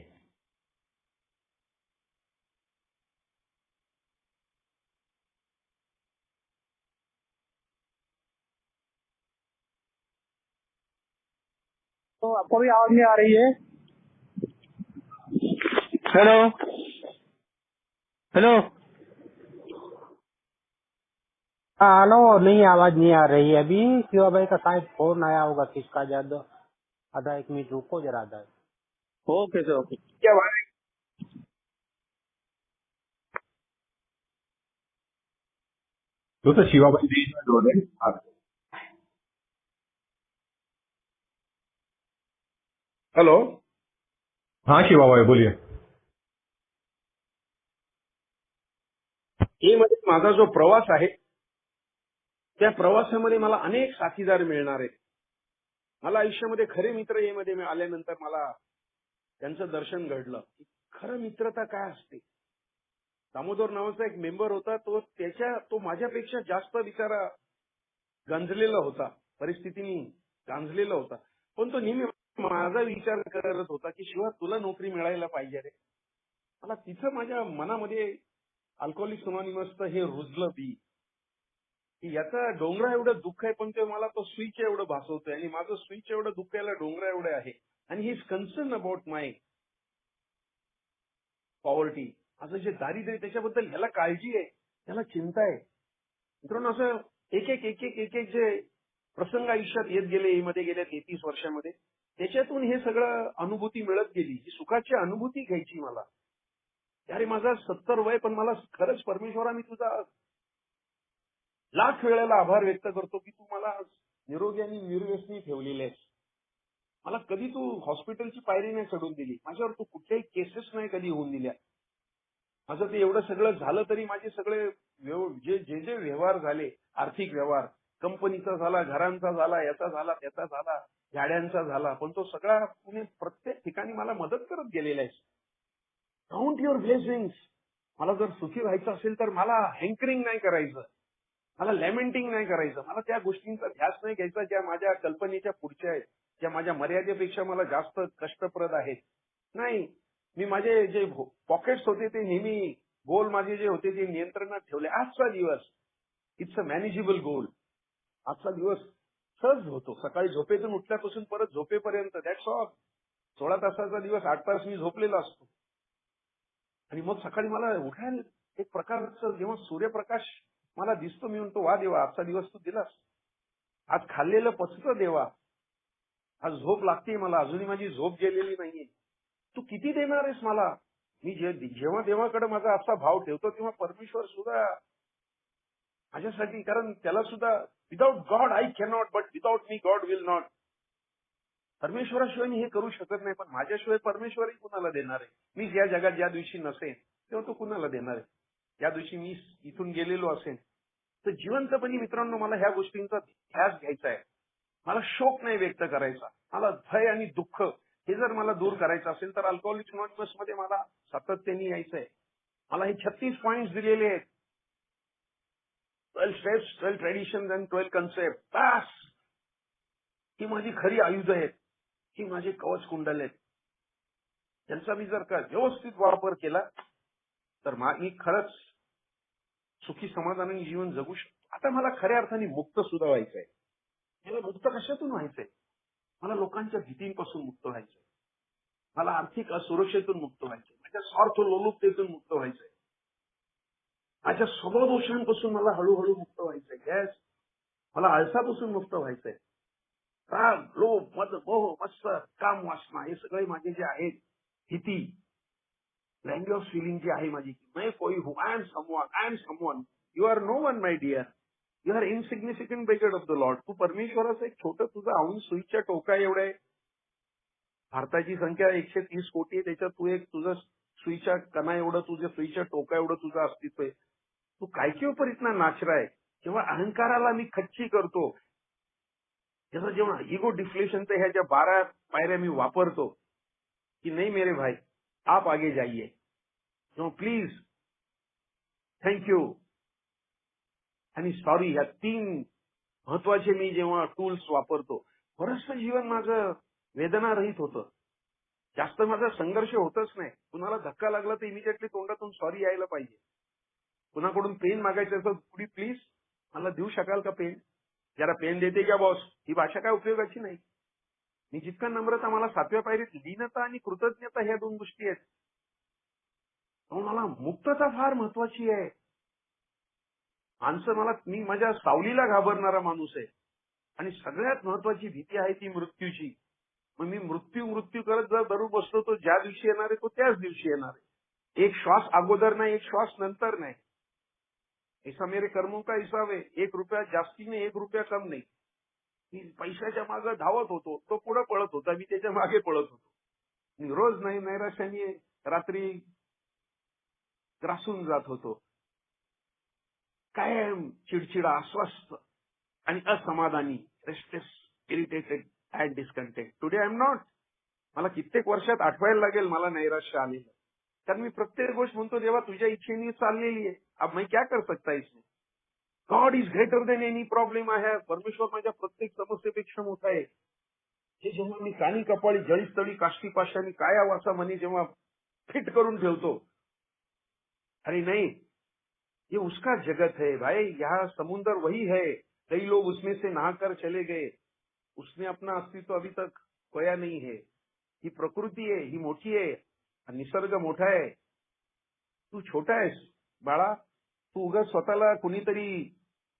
Speaker 4: तो आपको भी आवाज नहीं आ रही है. Hello hello. हेलो, नहीं आवाज नहीं आ रही है अभी. शिवा भाई का शायद फोन आया होगा किसका. ज्यादा आधा एक मिनट रुको जरा. आधा ओके सर ओके.
Speaker 1: क्या भाई
Speaker 2: तो शिवा भाई बीच में जोड़ दें.
Speaker 1: हॅलो.
Speaker 2: हाँ शिवा भाई बोलिए.
Speaker 1: हे मध्ये माझा जो प्रवास आहे त्या प्रवासामध्ये मला अनेक साथीदार मिळणार आहेत. मला आयुष्यामध्ये खरे मित्र हे मध्ये आल्यानंतर मला त्यांचं दर्शन घडलं की खरं मित्रता काय असते. दामोदर नावाचा एक मेंबर होता, तो माझ्यापेक्षा जास्त बिचारा गंजलेला होता, परिस्थितीने गांजलेला होता. पण तो नेहमी माझा विचार करत होता की शिवा तुला नोकरी मिळायला पाहिजे रे. मला तिथं माझ्या मनामध्ये अल्कोहोलिक्स अनोनिमसचं हे रुजलं बी की याचा डोंगरा एवढं दुःख आहे, पण ते मला तो स्विच एवढं भासवतोय आणि माझं स्विच एवढं दुःख याला डोंगरा एवढं आहे. आणि he is concern about my poverty. असं जे दारिद्र्य त्याच्याबद्दल ह्याला काळजी आहे, त्याला चिंता आहे. मित्रांनो असं एक एक जे प्रसंग आयुष्यात येत गेले मध्ये गेल्या 33 वर्षामध्ये, त्याच्यातून हे सगळं अनुभूती मिळत गेली. ही सुखाची अनुभूती घ्यायची मला. अरे माझा 70 वय, पण मला खरंच परमेश्वरा मी तुझा लाख वेळेला आभार व्यक्त करतो की तू मला निरोगी आणि निर्व्यसनी ठेवलेले आहेस. मला कधी तू हॉस्पिटलची पायरी नाही चढून दिली. माझ्यावर तू कुठल्याही केसेस नाही कधी होऊन दिल्या. माझं ते एवढं सगळं झालं तरी माझे सगळे जे व्यवहार झाले, आर्थिक व्यवहार, कंपनीचा झाला, घरांचा झाला, याचा झाला, त्याचा झाला, गाड्यांचा झाला, पण तो सगळा तुम्ही प्रत्येक ठिकाणी मला मदत करत गेलेला आहेस. Count your blessings. मला जर सुखी व्हायचं असेल तर मला हँकरिंग नाही करायचं, मला लॅमेंटिंग नाही करायचं, मला त्या गोष्टींचा ध्यास नाही घ्यायचा ज्या माझ्या कल्पनेच्या पुढच्या आहेत, ज्या माझ्या मर्यादेपेक्षा मला जास्त कष्टप्रद आहेत. नाही, मी माझे जे पॉकेट्स होते ते नेहमी गोल माझे जे होते ते नियंत्रणात ठेवले. आजचा दिवस इट्स अ मॅनेजेबल गोल. आजचा दिवस सहज होतो. सकाळी झोपेतून उठल्यापासून परत झोपेपर्यंत दॅट्स ऑल. 16 तासाचा दिवस 8 तास मी झोपलेला असतो. आणि मग सकाळी मला उठायला एक प्रकारचं जेव्हा सूर्यप्रकाश मला दिसतो, मी म्हणतो वा देवा, आजचा दिवस तू दिलास, आज खाल्लेलं पचतं देवा, आज झोप लागते मला, अजूनही माझी झोप गेलेली नाहीये, तू किती देणार आहेस मला. मी जेव्हा देवाकडे माझा असा भाव ठेवतो तेव्हा परमेश्वर सुद्धा माझ्यासाठी, कारण त्याला सुद्धा without God I cannot, but without me God will not. परमेश्वराशिवाय मी हे करू शकत नाही, पण माझ्याशिवाय परमेश्वरही कुणाला देणार आहे. मी या जगात ज्या दिवशी नसेन तेव्हा तो कुणाला देणार आहे. ज्या दिवशी मी इथून गेलेलो असेन तर जिवंतपणे मित्रांनो मला ह्या गोष्टींचा ध्यास घ्यायचा आहे. मला शोक नाही व्यक्त करायचा, मला भय आणि दुःख हे जर मला दूर करायचं असेल तर अल्कोहोलिक्स अनॉनिमस मध्ये मला सातत्याने यायचंय. मला हे 36 पॉइंट्स दिलेले आहेत, 12 स्टेप्स, 12 ट्रेडिशन्स अँड 12 कन्सेप्ट. बस ही माझी खरी आयुध आहेत, ही माझे कवच कुंडल आहेत. त्यांचा मी जर का व्यवस्थित वापर केला तर मी खरंच सुखी समाधानाने जीवन जगू शकतो. आता मला खऱ्या अर्थाने मुक्त सुद्धा व्हायचंय. मला मुक्त कशातून व्हायचंय? मला लोकांच्या भीतींपासून मुक्त व्हायचंय, मला आर्थिक असुरक्षेतून मुक्त व्हायचंय, माझ्या स्वार्थ लोलुपतेतून मुक्त व्हायचंय, माझ्या स्वभाव दोषांपासून मला हळूहळू मुक्त व्हायचंय. गॅस मला आळसापासून मुक्त व्हायचंय. राग, लोभ, मद, मोह, मत्सर, काम, वासना हे सगळे माझे जे आहेत भीती, ग्रँडिओस फिलिंग जी आहे माझी, मैं कोई हूं, I am someone, you are no one my dear, you are insignificant beggar of the Lord. तू परमेश्वराचं एक छोटं तुझं औंध सुईच्या टोका एवढं आहे. भारताची संख्या 130 कोटी आहे, त्याच्यात तू एक तुझं सुईच्या कणा एवढं, तुझ्या सुईच्या टोका एवढं तुझं अस्तित्व आहे. तू काय के ऊपर इतना नाच रहा है. जेव्हा अहंकाराला मी खच्ची करतो, जेव्हा इगो डिफ्लेशनच्या ह्या ज्या 12 पायऱ्या मी वापरतो की नाही मेरे भाई आप आगे जाइए, नो प्लीज, थँक्यू आणि सॉरी, ह्या 3 महत्वाचे मी जेव्हा टूल्स वापरतो, बरंचसं जीवन माझं वेदना रहित होतं. जास्त माझा संघर्ष होतच नाही. कुणाला धक्का लागला तर इमिजिएटली तोंडातून सॉरी यायला पाहिजे. कुणाकडून पेन मागायचं तर पुढे प्लीज मला देऊ शकाल का पेन, जरा पेन देते का बॉस, ही भाषा काय उपयोगाची नाही. मी जितका नम्रता, मला 7व्या पायरीत लीनता आणि कृतज्ञता ह्या 2 गोष्टी आहेत. म्हणून मला मुक्तता फार महत्वाची आहे. मी माझ्या सावलीला घाबरणारा माणूस आहे आणि सगळ्यात महत्वाची भीती आहे ती मृत्यूची. मग मी मृत्यू करत जर दररोज बसलो तो ज्या दिवशी येणार आहे तो त्याच दिवशी येणार आहे. एक श्वास अगोदर नाही, एक श्वास नंतर नाही. ऐसा मेरे कर्मों का हिसाब है. 1 रुपया जास्ती नाही, 1 रुपया कम नाही. मी पैशाच्या मागे धावत होतो, तो पुढे पळत होता, मी त्याच्या मागे पळत होतो. मी रोज नाही नैराश्याने रात्री ग्रासून जात होतो. कायम चिडचिडा, अस्वस्थ आणि असमाधानी, restless, irritated and discontent. Today I am not. मला कित्येक वर्षात आठवायला लागेल मला नैराश्य आलेलं. कारण मी प्रत्येक गोष्ट म्हणतो देवा तुझ्या इच्छेने चाललेली आहे, अब मैं क्या कर सकता इसमें. God is greater than any problem I have. परमेश्वर माझ्या प्रत्येक समस्येपेक्षा मोठा आहे. हे जेव्हा मी कानी कपाळी जळीस्थळी काष्टी पाशानी काया वासा म्हणे जेव्हा फिट करून ठेवतो, अरे नहीं ये उसका जगत है भाई, यहाँ समुंदर वही है, कई लोग उसमें से नहाकर चले गए, उसने अपना अस्तित्व अभी तक खोया नहीं है. ही प्रकृती आहे, ही मोठी आहे, निसर्ग मोठा आहे, तू छोटा आहेस बाळा. तू उगाच स्वतःला कुणीतरी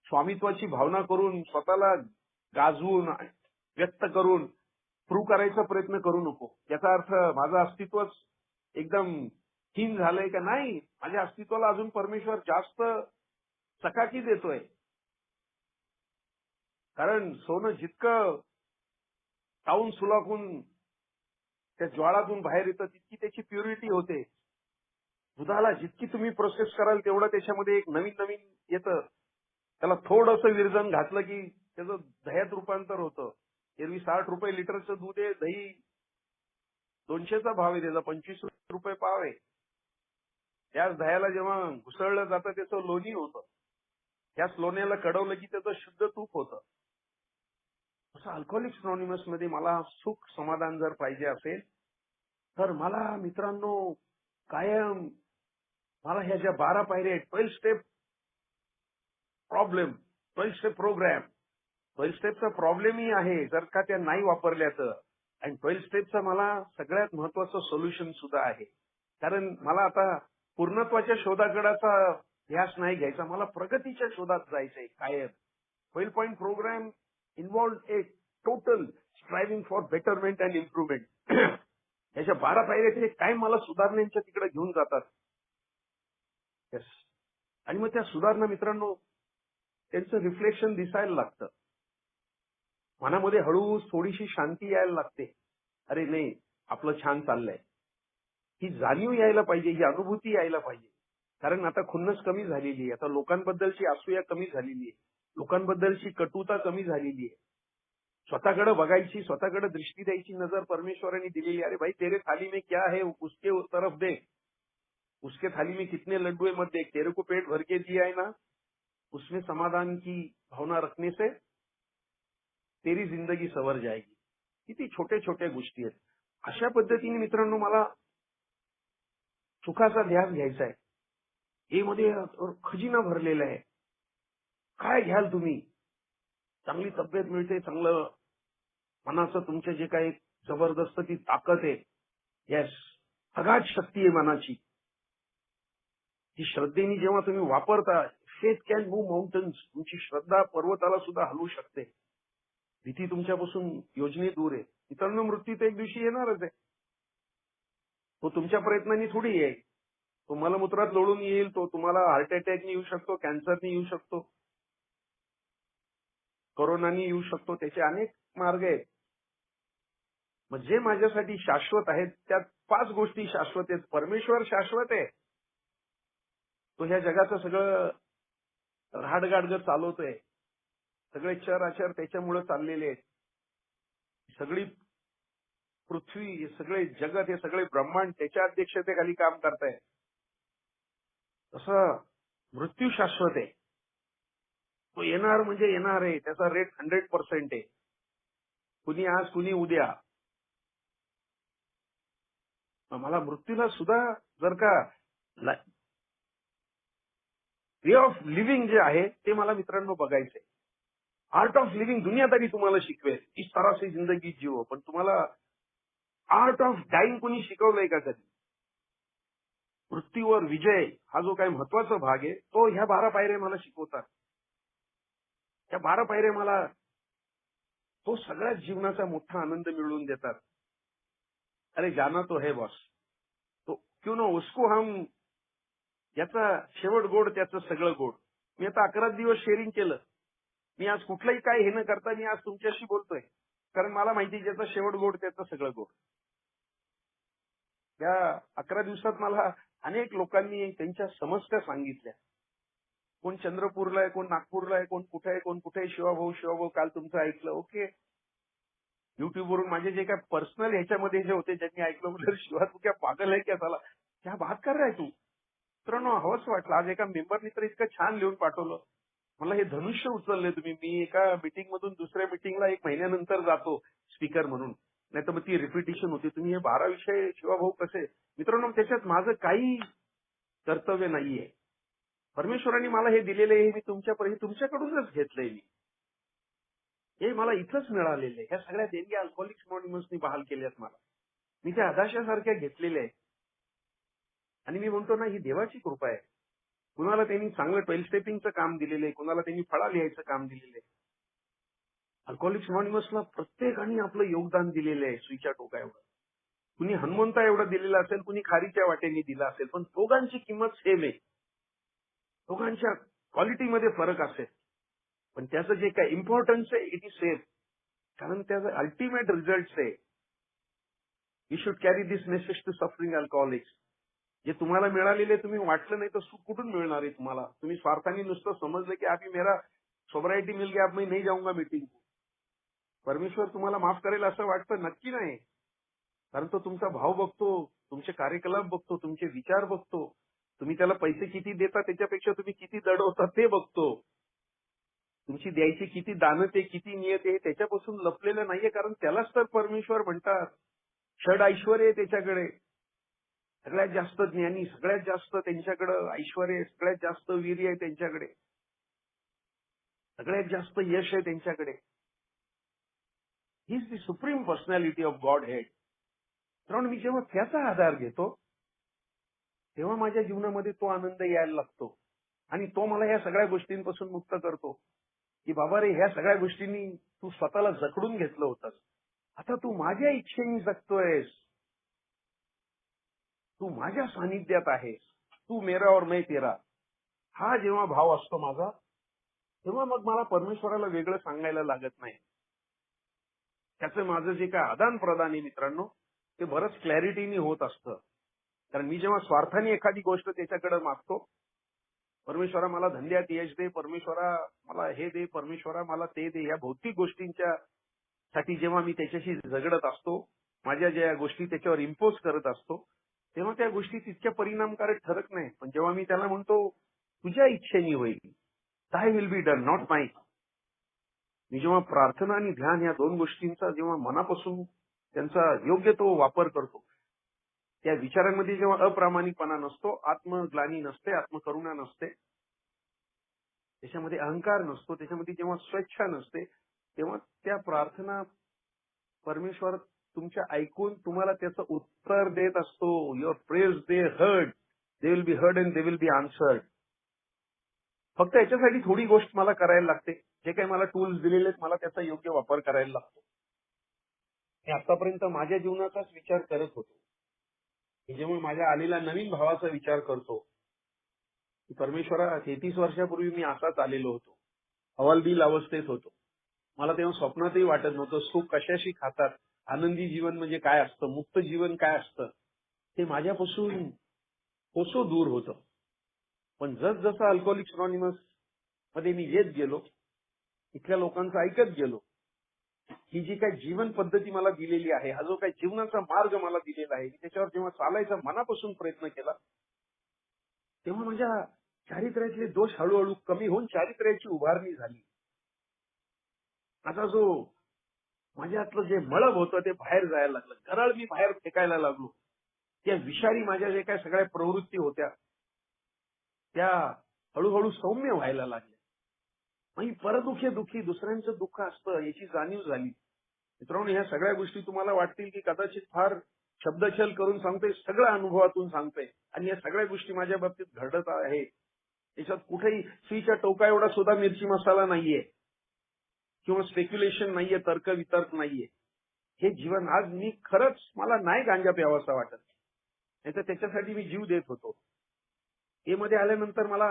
Speaker 1: स्वामित्वाची भावना करून, स्वतःला गाजवून व्यक्त करून प्रूव्ह करायचा प्रयत्न करू नको. याचा अर्थ माझं अस्तित्वच एकदम हीन झालंय का? नाही, माझ्या अस्तित्वाला अजून परमेश्वर जास्त चकाकी देतोय. कारण सोनं जितकं तावून सुलाखून त्या ज्वाळातून बाहेर येतं तितकी त्याची प्युरिटी होते. दुधाला जितकी तुम्ही प्रोसेस कराल तेवढं त्याच्यामध्ये एक नवीन येतं. त्याला थोडंसं विरजण घातलं की त्याचं दह्यात रूपांतर होतं. एरवी 60 रुपये लिटरचं दूध आहे, दही 200चा भाव आहे त्याचा, 25 रुपये पाव आहे. त्याच दह्याला जेव्हा घुसळलं जातं त्याचं लोणी होतं. त्याच लोण्याला कडवलं की त्याचं शुद्ध तूप होतं. असं अल्कोहोलिक्स अनॉनिमस मध्ये मला सुख समाधान जर पाहिजे असेल तर मला मित्रांनो कायम मला ह्या ज्या 12 पायऱ्या आहेत, 12 स्टेप प्रॉब्लेम, 12 स्टेप प्रोग्राम, 12 स्टेपचा प्रॉब्लेमही आहे जर का त्या नाही वापरल्या तर, आणि 12 स्टेपचा मला सगळ्यात महत्वाचं सोल्युशन सुद्धा आहे. कारण मला आता पूर्णत्वाच्या शोधाकडाचा ध्यास नाही घ्यायचा, मला प्रगतीच्या शोधात जायचंय कायम. 12 point program involve a total striving for betterment and improvement. याच्या 12 पायऱ्या ते काय मला सुधारणेच्या तिकडे घेऊन जातात. येस. आणि मग त्या सुधारणा मित्रांनो त्यांचं रिफ्लेक्शन दिसायला लागतं. मनामध्ये हळूहळू थोडीशी शांती यायला लागते. अरे नाही, आपलं छान चाललंय. ही जाणीव यायला पाहिजे, ही अनुभूती यायला पाहिजे. कारण आता खुन्नस कमी झालेली आहे, आता लोकांबद्दलची असूया कमी झालेली आहे, लोकांबद्दलची कटुता कमी झालेली आहे. स्वतःकडे बघायची, स्वतःकडे दृष्टी द्यायची नजर परमेश्वरांनी दिलेली. अरे भाई, तेरे थाली में क्या है उसके तरफ देख, उसके थाली में कितने लड्डू है मत देख, तेरे को पेट भर के दिया है ना, उसमें समाधान की भावना रखने से तेरी जिंदगी सवर जाएगी. किती छोटे छोटे गोष्टी आहेत. अशा पद्धतीने मित्रांनो मला सुखाचा ध्यास घ्यायचा आहे. हे मध्ये खजिना भरलेला आहे. काय घ्याल तुम्ही? चांगली तब्येत मिळते, चांगलं मनाचं तुमचे जे काही जबरदस्त ती ताकद आहे. येस, अगाध शक्ती आहे मनाची. ती श्रद्धेने जेव्हा तुम्ही वापरता, फेथ कॅन मूव्ह माउंटन्स. तुमची श्रद्धा पर्वताला सुद्धा हलवू शकते. भीती तुमच्यापासून योजने दूर आहे. मित्रांनो, मृत्यू तर एक दिवशी येणारच आहे. तो तुमच्या प्रयत्नांनी थोडी येईल. तो मलमूत्रात लोळून येईल. तो तुम्हाला हार्ट अटॅकने येऊ शकतो, कॅन्सरने येऊ शकतो, कोरोनाने येऊ शकतो. त्याचे अनेक मार्ग आहेत. मग जे माझ्यासाठी शाश्वत आहेत त्यात 5 गोष्टी शाश्वत आहेत. परमेश्वर शाश्वत आहे. तो ह्या जगाचं सगळं राडगाडग चालवतोय. सगळे चर अचर त्याच्यामुळे चाललेले आहेत. सगळी पृथ्वी, हे सगळे जगत, हे सगळे ब्रह्मांड त्याच्या अध्यक्षतेखाली काम करताय. तसं मृत्यू शाश्वत आहे. तो येणार म्हणजे येणार आहे. त्याचा रेट 100% आहे. कुणी आज, कुणी उद्या. मला मृत्यूला सुद्धा जर का वे ऑफ लिव्हिंग जे आहे ते मला मित्रांनो बघायचंय. आर्ट ऑफ लिव्हिंग दुनियादारी तुम्हाला शिकवेल. इस तरह से जिंदगी जिओ. पण तुम्हाला आर्ट ऑफ डाईंग कोणी शिकवलंय का कधी? मृत्यूवर विजय हा जो काही महत्वाचा भाग आहे तो ह्या 12 पायऱ्या मला शिकवतात. त्या 12 पायऱ्या मला तो सगळ्याच जीवनाचा मोठा आनंद मिळवून देतात. अरे जाना तो है बॉस, तो क्यों ना उसको हम, याचा शेवट गोड त्याचं सगळं गोड. मी आता 11 दिवस शेअरिंग केलं. मी आज कुठलंही काय हे न करता मी आज तुमच्याशी बोलतोय. कारण मला माहिती ज्याचा शेवट गोड त्याचं सगळं गोड. या 11 दिवसात मला अनेक लोकांनी त्यांच्या समस्या सांगितल्या. कोण चंद्रपूरला आहे, कोण नागपूरला आहे, कोण कुठे आहे, कोण कुठे आहे. शिवाभाऊ काल तुमचं ऐकलं. ओके, युट्यूबवरून माझे जे काय पर्सनल ह्याच्यामध्ये जे होते ज्यांनी ऐकलं, म्हणजे शिवा तू क्या पागल आहे क्या झाला, क्या बात कर रहा है तू. मित्रांनो, हवंच वाटलं. आज एका मेंबरनी तर इतकं छान लिहून पाठवलं. मला हे धनुष्य उचलले तुम्ही. मी एका मीटिंग मधून दुसऱ्या मीटिंगला 1 महिन्यानंतर जातो स्पीकर म्हणून, नाही तर मग ती रिपिटेशन होती. तुम्ही हे 12 विषय शिवाभाऊ कसे. मित्रांनो, त्याच्यात माझं काही कर्तव्य नाहीये. परमेश्वरांनी मला हे दिलेलं आहे. मी तुमच्याकडूनच घेतलंय. मी हे मला इथंच मिळालेलं आहे. ह्या सगळ्या देणग्या अल्कोहोलिक्स अनॉनिमसनी बहाल केल्यात मला. मी त्या आदाशासारख्या घेतलेल्या आहेत. आणि मी म्हणतो ना, ही देवाची कृपा आहे. कुणाला त्यांनी चांगलं 12 स्टेपिंगचं काम दिलेलं आहे, कुणाला त्यांनी फळा लिहायचं काम दिलेलं आहे. अल्कोहोलिक्स अनॉनिमसला प्रत्येकाने आपलं योगदान दिलेलं आहे सुईच्या टोकावर. कुणी हनुमंता एवढं दिलेलं असेल, कुणी खारीच्या वाटेने दिला असेल, पण दोघांची किंमत सेम आहे. दोघांच्या क्वालिटीमध्ये फरक असेल, पण त्याचं जे काय इम्पॉर्टन्स आहे इट इज सेम. कारण त्याचं अल्टिमेट रिझल्ट आहे. You should carry this message to suffering alcoholics. जे तुम्हाला मिळालेले तुम्ही वाटलं नाही तर सुख कुठून मिळणार आहे तुम्हाला. तुम्ही स्वार्थाने नुसतं समजलं की अभी मेरा सोबरायटी मिल गया, अब मैं नहीं जाऊंगा मीटिंग. परमेश्वर तुम्हाला माफ करेल असं वाटतं? नक्की नाही. कारण तो तुमचा भाव बघतो, तुमचे कार्यकलाप बघतो, तुमचे विचार बघतो. तुम्ही त्याला पैसे किती देता त्याच्यापेक्षा तुम्ही किती दडवता ते बघतो. तुमची द्यायची किती दानते, किती नियत आहे त्याच्यापासून लपलेलं नाहीये. कारण त्यालाच तर परमेश्वर म्हणतात. षड ऐश्वर आहे त्याच्याकडे. सगळ्यात जास्त ज्ञानी, सगळ्यात जास्त त्यांच्याकडे ऐश्वर आहे, सगळ्यात जास्त वीर्य आहे त्यांच्याकडे, सगळ्यात जास्त यश आहे त्यांच्याकडे. He is the supreme personality of God head. कारण मी जेव्हा त्याचा आधार घेतो तेव्हा माझ्या जीवनामध्ये तो आनंद यायला लागतो आणि तो मला ह्या सगळ्या गोष्टींपासून मुक्त करतो की बाबा रे, ह्या सगळ्या गोष्टींनी तू स्वतःला जखडून घेतलं होतंस, आता तू माझ्या इच्छेने जगतोयस, तू माझ्या सानिध्यात आहेस, तू मेरा और मैं तेरा. हा जेव्हा भाव असतो माझा, तेव्हा मग मला परमेश्वराला वेगळं सांगायला लागत नाही. त्याचं माझं जे काय आदान प्रदान आहे मित्रांनो, ते बरंच क्लॅरिटीने होत असतं. कारण मी जेव्हा स्वार्थाने एखादी गोष्ट त्याच्याकडे मागतो, परमेश्वरा मला धंद्यात यश दे, परमेश्वरा मला हे दे, परमेश्वरा मला ते दे, या भौतिक गोष्टींच्या साठी जेव्हा मी त्याच्याशी झगडत असतो, माझ्या ज्या गोष्टी त्याच्यावर इम्पोज करत असतो, तेव्हा त्या गोष्टी तितक्या परिणामकारक ठरत नाही. पण जेव्हा मी त्याला म्हणतो तुझ्या इच्छेने होईल, दाय विल बी डन, नॉट माय. मी जेव्हा प्रार्थना आणि ध्यान या दोन गोष्टींचा जेव्हा मनापासून त्यांचा योग्य तो वापर करतो, त्या विचारांमध्ये जेव्हा अप्रामाणिकपणा नसतो, आत्मग्लानी नसते, आत्मकरुणा नसते, त्याच्यामध्ये अहंकार नसतो, त्याच्यामध्ये जेव्हा स्वेच्छा नसते, तेव्हा त्या प्रार्थना परमेश्वर तुमच्या ऐकून तुम्हाला त्याचं उत्तर देत असतो. Your prayers they heard, they will be heard and they will be answered. फक्त याच्यासाठी थोडी गोष्ट मला करायला लागते. जे काही मला टूल्स दिलेले आहेत, मला त्याचा योग्य वापर करायला लागतो. मी आतापर्यंत माझ्या जीवनाचाच विचार करत होतो. जेव्हा माझ्या आलेल्या नवीन भावाचा विचार करतो, की परमेश्वरा 33 वर्षापूर्वी मी असाच आलेलो होतो, हवालदिल अवस्थेत होतो. मला तेव्हा स्वप्नातही वाटत नव्हतं सुख कशाशी खातात, आनंदी जीवन म्हणजे काय असतं, मुक्त जीवन काय असतं, ते माझ्यापासून कोसो दूर होतं. पण जसजसं अल्कोहोलिक्स अनॉनिमस मध्ये मी येत गेलो, इथल्या लोकांचं ऐकत गेलो, ही जी काही जीवन पद्धती मला दिलेली आहे, हा जो काही जीवनाचा मार्ग मला दिलेला आहे, त्याच्यावर जेव्हा चालायचा मनापासून प्रयत्न केला, तेव्हा माझ्या चारित्र्यातले दोष हळूहळू कमी होऊन चारित्र्याची उभारणी झाली. आता जो माझ्यातलं जे मळब होतं ते बाहेर जायला लागलं, घराळ मी बाहेर फेकायला लागलो. त्या विषारी माझ्या जे काही सगळ्या प्रवृत्ती होत्या, त्या हळूहळू सौम्य व्हायला लागल्या. मग परदुःखे दुःखी, दुसऱ्यांचं दुःख असतं याची जाणीव झाली. मित्रांनो, ह्या सगळ्या गोष्टी तुम्हाला वाटतील की कदाचित फार शब्दछल करून सांगतोय, सगळ्या अनुभवातून सांगतोय आणि या सगळ्या गोष्टी माझ्या बाबतीत घडत आहे. त्याच्यात कुठेही सुईच्या टोका एवढा सुद्धा मिरची मसाला नाहीये किंवा स्पेक्युलेशन नाहीये, तर्क वितर्क नाहीये. हे जीवन आज मी खरंच, मला नाही गांजा प्यावासा वाटत, नाही तर त्याच्यासाठी मी जीव देत होतो. ए मध्ये आल्यानंतर मला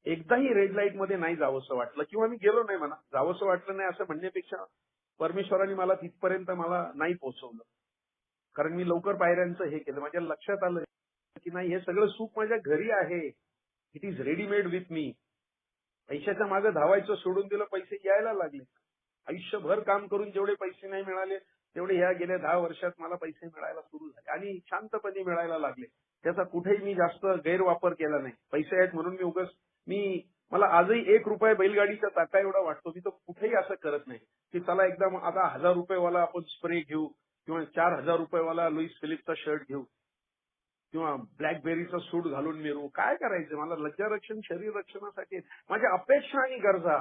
Speaker 1: एकदाही रेड लाईट मध्ये नाही जावंसं वाटलं, किंवा मी गेलो नाही, म्हणा जावंसं वाटलं नाही असं म्हणण्यापेक्षा परमेश्वराने मला तिथपर्यंत मला नाही पोहोचवलं. कारण मी लवकर पायऱ्यांचं हे केलं. माझ्या लक्षात आलं की नाही, हे सगळं सुख माझ्या घरी आहे. It is readymade with me. पैशाच्या मागे धावायचं सोडून दिलं, पैसे यायला लागले. आयुष्यभर काम करून जेवढे पैसे नाही मिळाले, तेवढे ह्या गेल्या 10 वर्षात मला पैसे मिळायला सुरू झाले आणि शांतपणे मिळायला लागले. त्याचा कुठेही मी जास्त गैरवापर केला नाही. पैसे आहेत म्हणून मी उगाच मला आजही 1 रुपया बैलगाडीच्या चाका एवढा वाटतो. मी तो कुठेही असं करत नाही की चला एकदा आता 1000 रुपयेवाला आपण स्प्रे घेऊ किंवा 4000 रुपयेवाला लुईस फिलिपचा शर्ट घेऊ किंवा ब्लॅकबेरीचा सूट घालून मिरू. काय करायचं, मला लज्जारक्षण, शरीर रक्षणासाठी माझ्या अपेक्षा आणि गरजा,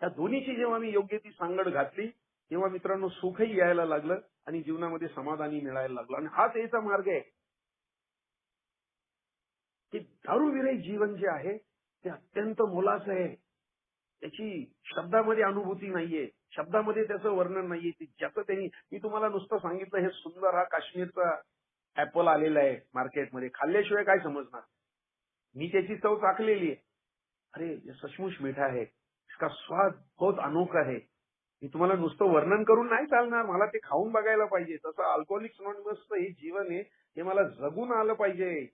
Speaker 1: त्या दोन्हीची जेव्हा मी योग्य ती सांगड घातली, तेव्हा मित्रांनो सुखही यायला लागलं आणि जीवनामध्ये समाधानी मिळायला लागलं. आणि हाच याचा मार्ग आहे की दारूविरहित जीवन जे आहे ते अत्यंत मोलाचं आहे. त्याची शब्दामध्ये अनुभूती नाहीये, शब्दामध्ये त्याचं वर्णन नाहीये. ज्याचं त्यांनी, मी तुम्हाला नुसतं सांगितलं, हे सुंदर हा काश्मीरचा ऍपल आलेला आहे मार्केटमध्ये, खाल्ल्याशिवाय काय समजणार. मी त्याची चव चाखलेली आहे. अरे ये सचमुच मीठा है, इसका स्वाद बहुत अनोखा है. मी तुम्हाला नुसतं वर्णन करून नाही चालणार, मला ते खाऊन बघायला पाहिजे. तसं अल्कोहोलिक्स अनॉनिमसचं हे जीवन आहे, हे मला जगून आलं पाहिजे.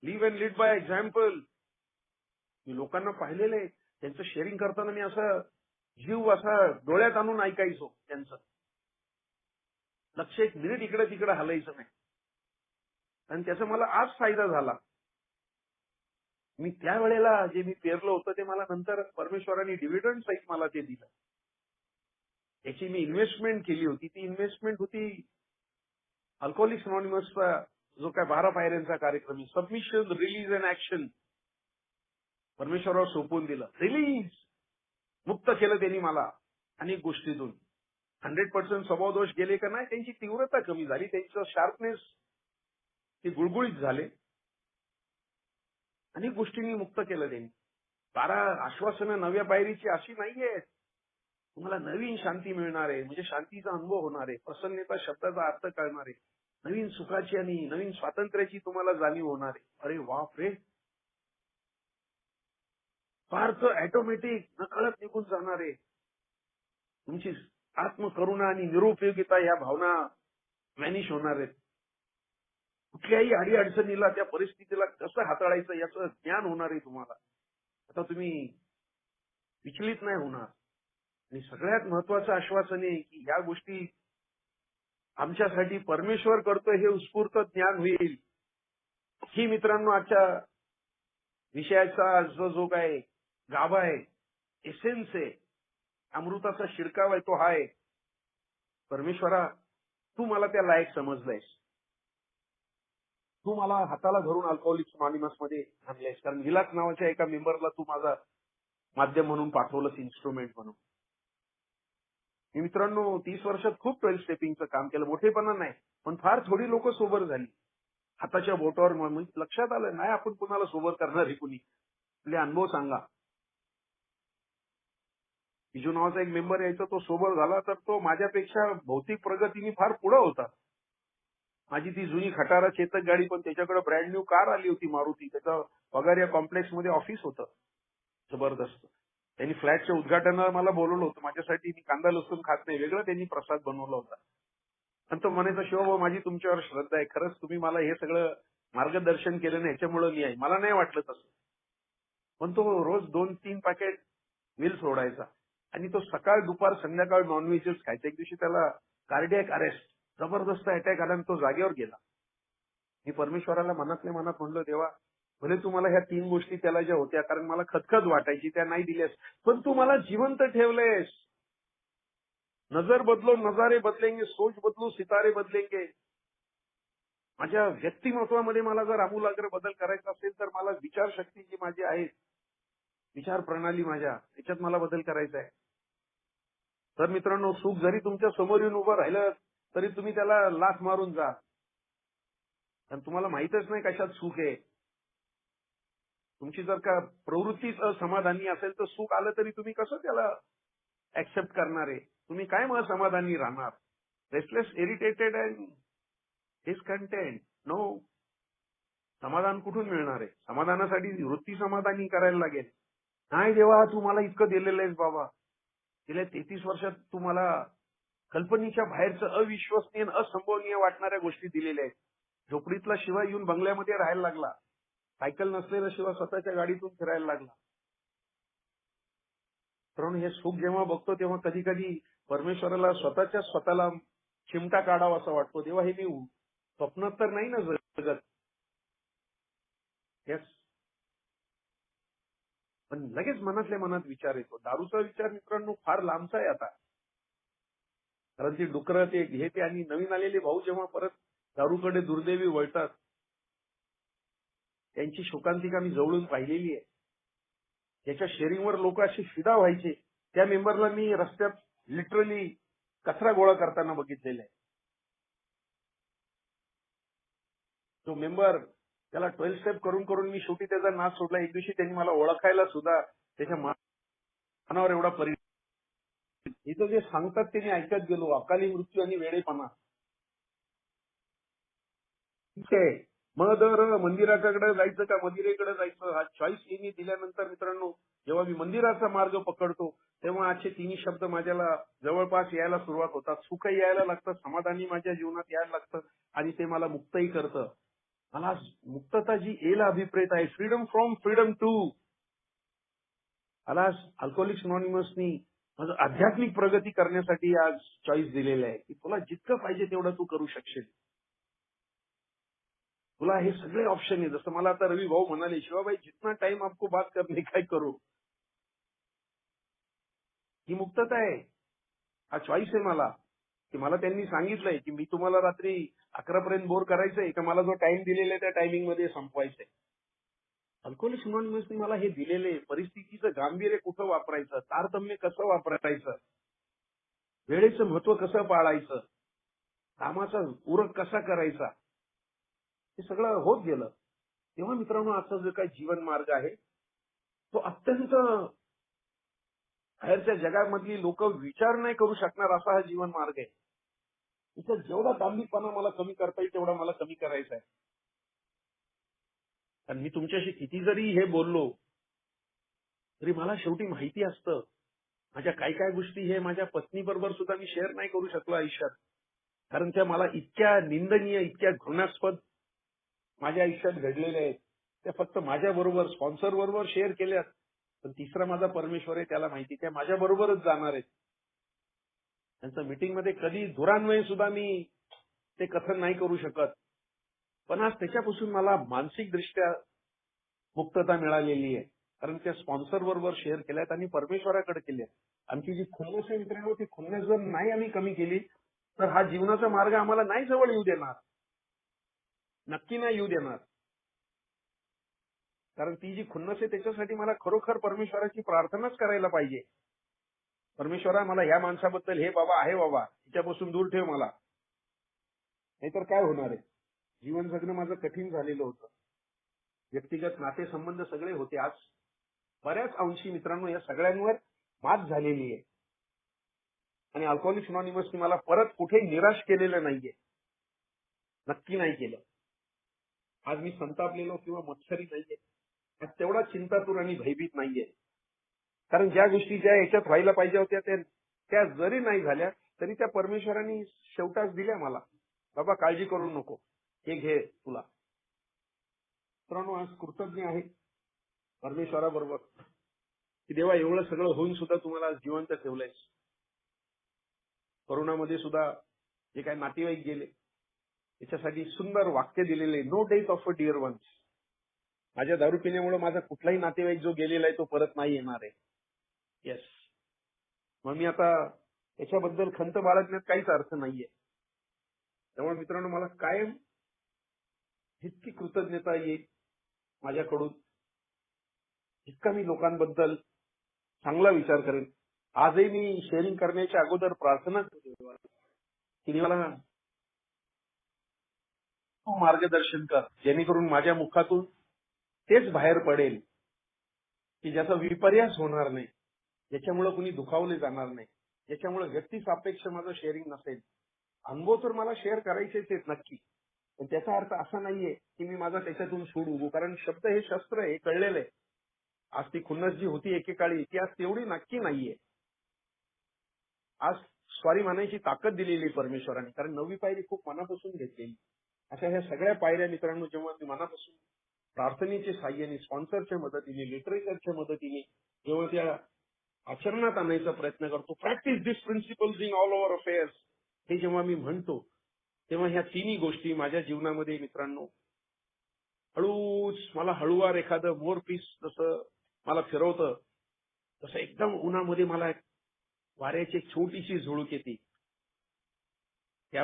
Speaker 1: Live and lead by example. मी लोकांना पाहिलेलं आहे, त्यांचं शेअरिंग करताना मी असं जीव असा डोळ्यात आणून ऐकायचो. त्यांचं लक्ष एक मिनिट इकडे तिकडे हलायचं नाही. आणि त्याचा मला आज फायदा झाला. मी त्यावेळेला जे मी पेरलं होतं ते मला नंतर परमेश्वराने डिव्हिडंड सहित मला ते दिलं. त्याची मी इन्व्हेस्टमेंट केली होती. ती इन्व्हेस्टमेंट होती अल्कोहोलिक्स अनॉनिमसचा जो काय 12 पायऱ्यांचा कार्यक्रम आहे, सबमिशन, रिलीज अँड ऍक्शन, परमेश्वरावर सोपवून दिलं. रिलीज, मुक्त केलं त्यांनी मला अनेक गोष्टीतून. 100% स्वभाव दोष गेले का नाही, त्यांची तीव्रता कमी झाली, त्यांचं शार्पनेस ते गुळगुळीत झाले. अनेक गोष्टींनी मुक्त केलं त्यांनी. 12 आश्वासनं नव्या पायरीची अशी नाहीये. तुम्हाला नवीन शांती मिळणार आहे, म्हणजे शांतीचा अनुभव होणार आहे, प्रसन्नता शब्दाचा अर्थ कळणार आहे, नवीन सुखाची आणि नवीन स्वातंत्र्याची तुम्हाला जाणीव होणार आहे. अरे बाप रे, फार तर ऑटोमॅटिक नकळत निघून जाणार आहे. तुमची आत्मकरुणा आणि निरुपयोगिता या भावना व्हॅनिश होणार आहेत. कुठल्याही अडीअडचणीला, त्या परिस्थितीला कसं हाताळायचं याचं ज्ञान होणार आहे तुम्हाला. आता तुम्ही विचलित नाही होणार. आणि सगळ्यात महत्वाचं आश्वासन आहे की या गोष्टी आमच्यासाठी परमेश्वर करतोय हे उत्स्फूर्त ज्ञान होईल. ही मित्रांनो आजच्या विषयाचा जो काय गाभा आहे, एसेन्स आहे, अमृताचा शिडकाव आहे, तो हा आहे. परमेश्वरा, तू मला त्या लायक समजलायस. तू मला हाताला धरून अल्कोहोलिक्स अनॉनिमस मध्ये आणलेस. कारण विलास नावाच्या एका मेंबरला तू माझा माध्यम म्हणून पाठवलंस, इन्स्ट्रुमेंट म्हणून. मी मित्रांनो 30 वर्षात खूप 12 स्टेपिंगचं काम केलं. मोठेपणा नाही, पण फार थोडी लोक सोबर झाली. हाताच्या बोटावर लक्षात आलं नाही आपण कुणाला सोबर करणार आहे. कुणी आपले अनुभव सांगा. बिजू नावाचा एक मेंबर यायचा, तो सोबर झाला तर तो माझ्यापेक्षा भौतिक प्रगतीने फार पुढे होता. माझी ती जुनी खटारा चेतक गाडी, पण त्याच्याकडे ब्रँड न्यू कार आली होती मारुती. त्याचा पगार या कॉम्प्लेक्स मध्ये ऑफिस होतं जबरदस्त. त्यांनी फ्लॅटच्या उद्घाटनाला मला बोलवलं होतं. माझ्यासाठी मी कांदा लसूण खात नाही, वेगळं त्यांनी प्रसाद बनवला होता. आणि तो म्हणायचा, शिवभाऊ माझी तुमच्यावर श्रद्धा आहे, खरंच तुम्ही मला हे सगळं मार्गदर्शन केलं नाही, ह्याच्यामुळे मी आहे. मला नाही वाटलं तसं, पण तो रोज 2-3 पॅकेट मिल सोडायचा आणि तो सकाळ दुपार संध्याकाळ नॉनव्हेजच खायचा. एक दिवशी त्याला कार्डियक अरेस्ट, जबरदस्त अटॅक आला आणि तो जागेवर गेला. मी परमेश्वराला मनातल्या मनात म्हणलो, देवा भले तू मला ह्या 3 गोष्टी त्याला ज्या होत्या, कारण मला खतखत वाटायची, त्या नाही दिल्यास, पण तू मला जिवंत ठेवलेस. नजर बदलो नजारे बदलेंगे, सोच बदलू सितारे बदलेंगे. माझ्या व्यक्तिमत्वामध्ये मला जर आमूलाग्र बदल करायचा असेल तर मला विचारशक्ती जी माझी आहे, विचार प्रणाली माझ्या, त्याच्यात मला बदल करायचा आहे. तर मित्रांनो, सुख जरी तुमच्या समोर येऊन उभं राहिलं तरी तुम्ही त्याला लाथ मारून जा, कारण तुम्हाला माहितच नाही कशात सुख आहे. तुमची जर का प्रवृत्तीच असमाधानी असेल तर सुख आलं तरी तुम्ही कसं त्याला ऍक्सेप्ट करणार आहे? तुम्ही काय मग समाधानी राहणार? Restless, irritated and discontent. No. समाधान कुठून मिळणार आहे? समाधानासाठी वृत्ती समाधानी करायला लागेल. नाही देवा, तू मला इतकं दिलेलं आहेस बाबा, गेल्या 33 वर्षात तू मला कल्पनेच्या बाहेरचं अविश्वसनीय असंभवनीय वाटणाऱ्या गोष्टी दिलेल्या आहेत. झोपडीतला शिवाय येऊन बंगल्यामध्ये राहायला लागला. सायकल नसलेला शिवाय स्वतःच्या गाडीतून फिरायला लागला. कारण हे सुख जेव्हा बघतो तेव्हा कधी कधी परमेश्वराला स्वतःला चिमटा काढावा असं वाटतो. देवा, हे मी स्वप्नात तर नाही ना जगत. येस, पण लगेच मनातल्या मनात विचार येतो. दारूचा विचार मित्रांनो फार लांबचा आहे आता, कारण ती डुकरं ते हे ते आणि नवीन आलेले भाऊ जेव्हा परत दारूकडे दुर्दैवी वळतात, त्यांची शोकांतिका मी जवळून पाहिलेली आहे. ज्याच्या शेअरिंगवर लोक असे फिदा व्हायचे, त्या मेंबरला मी रस्त्यात लिटरली कचरा गोळा करताना बघितलेला आहे. तो मेंबर, त्याला 12 स्टेप करून करून मी शेवटी त्याचा नाच सोडला. एक दिवशी त्यांनी मला ओळखायला सुद्धा त्याच्या मनावर एवढा परिणाम. इथं जे सांगतात ते मी ऐकत गेलो. अकाली मृत्यू आणि वेडेपणा. ठीक आहे, मग जर मंदिराकडे जायचं का मंदिरेकडे जायचं, हा चॉईस यांनी दिल्यानंतर मित्रांनो, जेव्हा मी मंदिराचा मार्ग पकडतो तेव्हा आजचे 3 शब्द माझ्याला जवळपास यायला सुरुवात होतात. सुख यायला लागतं, समाधानी माझ्या जीवनात यायला लागतं आणि ते मला मुक्तही करतं. मला मुक्तता जी येईल अभिप्रेत आहे, फ्रीडम फ्रॉम फ्रीडम टू. मला अल्कोहोलिक्स अनॉनिमसनी माझं आध्यात्मिक प्रगती करण्यासाठी आज चॉईस दिलेलं आहे की तुला जितकं पाहिजे तेवढं तू करू शकशील. तुला हे सगळे ऑप्शन आहे. जसं मला आता रवी भाऊ म्हणाले, शिवाभाई जितना टाइम आपको बात करने काय करू. ही मुक्तता आहे, हा चॉईस आहे मला. की मला त्यांनी सांगितलंय की मी तुम्हाला रात्री 11 पर्यंत बोर करायचंय का मला जो टाइम दिलेला आहे त्या टायमिंग मध्ये संपवायचंय. अल्कोहोलिक्स अनॉनिमसने मला हे दिलेले, परिस्थितीचं गांभीर्य कुठं वापरायचं, तारतम्य कसं वापरायचं, वेळेचं महत्व कसं पाळायचं, कामाचा उरक कसा करायचा, हे सगळं होत गेलं. तेव्हा मित्रांनो आजचा जो काही जीवन मार्ग आहे तो अत्यंत बाहेरच्या जगामधली लोक विचार नाही करू शकणार असा हा जीवन मार्ग आहे. इथं जेवढा दांभिकपणा मला कमी करता येईल तेवढा मला कमी करायचा आहे. कारण मी तुमच्याशी किती जरी हे बोललो तरी मला शेवटी माहिती असतं माझ्या काय काय गोष्टी हे माझ्या पत्नीबरोबर सुद्धा मी शेअर नाही करू शकलो आयुष्यात. कारण त्या मला इतक्या निंदनीय, इतक्या घृणास्पद माझ्या आयुष्यात घडलेल्या आहेत. त्या फक्त माझ्या बरोबर स्पॉन्सर बरोबर शेअर केल्यात. पण तिसरा माझा परमेश्वर आहे त्याला माहिती त्या माझ्या बरोबरच जाणार आहेत. त्यांचं मीटिंगमध्ये कधी धुरान्वये सुद्धा मी ते कथन नाही करू शकत. पण आज त्याच्यापासून मला मानसिकदृष्ट्या मुक्तता मिळालेली आहे. कारण त्या स्पॉन्सर बरोबर शेअर केल्यात आणि परमेश्वराकडे केल्या. आमची जी खुन्नस आहे मित्रांनो ती खुन्नस जर नाही आम्ही कमी केली तर हा जीवनाचा मार्ग आम्हाला नाही जवळ येऊ देणार. नक्की नाही येऊ देणार. कारण ती जी खुन्नस आहे त्याच्यासाठी मला खरोखर परमेश्वराची प्रार्थनाच करायला पाहिजे. परमेश्वरा मला या माणसाबद्दल हे बाबा आहे बाबा तिच्यापासून दूर ठेव मला. नाहीतर काय होणार आहे. जीवन जगणं माझं कठीण झालेलं होतं. व्यक्तिगत नातेसंबंध सगळे होते. आज बऱ्याच अंशी मित्रांनो या सगळ्यांवर मात झालेली आहे. आणि अल्कोहोलिक्स अनॉनिमसने मला परत कुठे निराश केलेलं नाहीये. नक्की नाही केलं. आज मी संतापलेलो किंवा मत्सरी नाहीये. आज तेवढा चिंतातूर आणि भयभीत नाहीये. कारण ज्या गोष्टी ज्या याच्यात व्हायला पाहिजे होत्या त्या जरी नाही झाल्या तरी त्या परमेश्वरांनी शेवटाच दिल्या मला. बाबा काळजी करू नको हे घे तुला. मित्रांनो आज कृतज्ञ आहे परमेश्वराबरोबर की देवा एवढं सगळं होऊन सुद्धा तुम्हाला आज जिवंत ठेवलंयस. कोरोनामध्ये सुद्धा जे काही नातेवाईक गेले त्याच्यासाठी सुंदर वाक्य दिलेले no death of a dear ones. माझ्या दारू पिण्यामुळे माझा कुठलाही नातेवाईक जो गेलेला आहे तो परत नाही येणार आहे. येस. मग मी आता याच्याबद्दल खंत बाळगण्यात काहीच अर्थ नाहीये. त्यामुळे मित्रांनो मला कायम जितकी कृतज्ञता येईल माझ्याकडून जितका मी लोकांबद्दल चांगला विचार करेन. आजही मी शेअरिंग करण्याच्या अगोदर प्रार्थना करतो की मला तू मार्गदर्शन कर जेणेकरून माझ्या मुखातून तेच बाहेर पडेल की ज्याचा विपर्यास होणार नाही, ज्याच्यामुळे कुणी दुखावले जाणार नाही, ज्याच्यामुळे व्यक्ती सापेक्ष माझं शेअरिंग नसेल. अनुभव तर मला शेअर करायचेच आहेत नक्की. पण त्याचा अर्थ असा नाहीये की मी माझा त्याच्यातून सूड उगू. कारण शब्द हे शस्त्र आहे हे कळलेलं आहे. आज ती खुन्नस जी होती एकेकाळी ती आज तेवढी नक्की नाहीये. आज स्वारी मानायची ताकद दिलेली परमेश्वराने. कारण 9वी पायरी खूप मनापासून घेतलेली. अशा ह्या सगळ्या पायऱ्या मित्रांनो जेव्हा मी मनापासून प्रार्थनेच्या साह्याने स्पॉन्सरच्या मदतीने लिटरेचरच्या मदतीने जेव्हा त्या आचरणात आणायचा प्रयत्न करतो practice this principles in all over affairs हे जेव्हा मी म्हणतो तेव्हा ह्या तिन्ही गोष्टी माझ्या जीवनामध्ये मित्रांनो हळूच मला हळूवार एखादं मोर पीस जसं मला फिरवतं तसं एकदम उन्हामध्ये मला वाऱ्याची एक छोटीशी झुळूक येते. त्या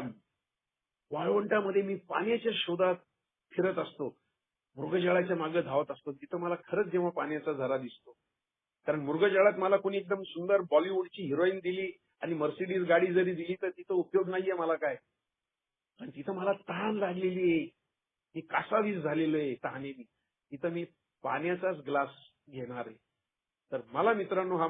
Speaker 1: वाळवंटामध्ये मी पाण्याच्या शोधात फिरत असतो. मृगजळाच्या मागे धावत असतो. तिथं मला खरंच जेव्हा पाण्याचा झरा दिसतो. कारण मृगजळात मला कोणी एकदम सुंदर बॉलिवूडची हिरोईन दिली आणि मर्सिडीज गाडी जरी दिली तर तिथं उपयोग नाहीये मला काय. पण तिथं मला तहान लागलेली आहे. मी कासावीस झालेलो आहे तहानेने. तिथं मी पाण्याचाच ग्लास घेणार आहे. तर मला मित्रांनो हा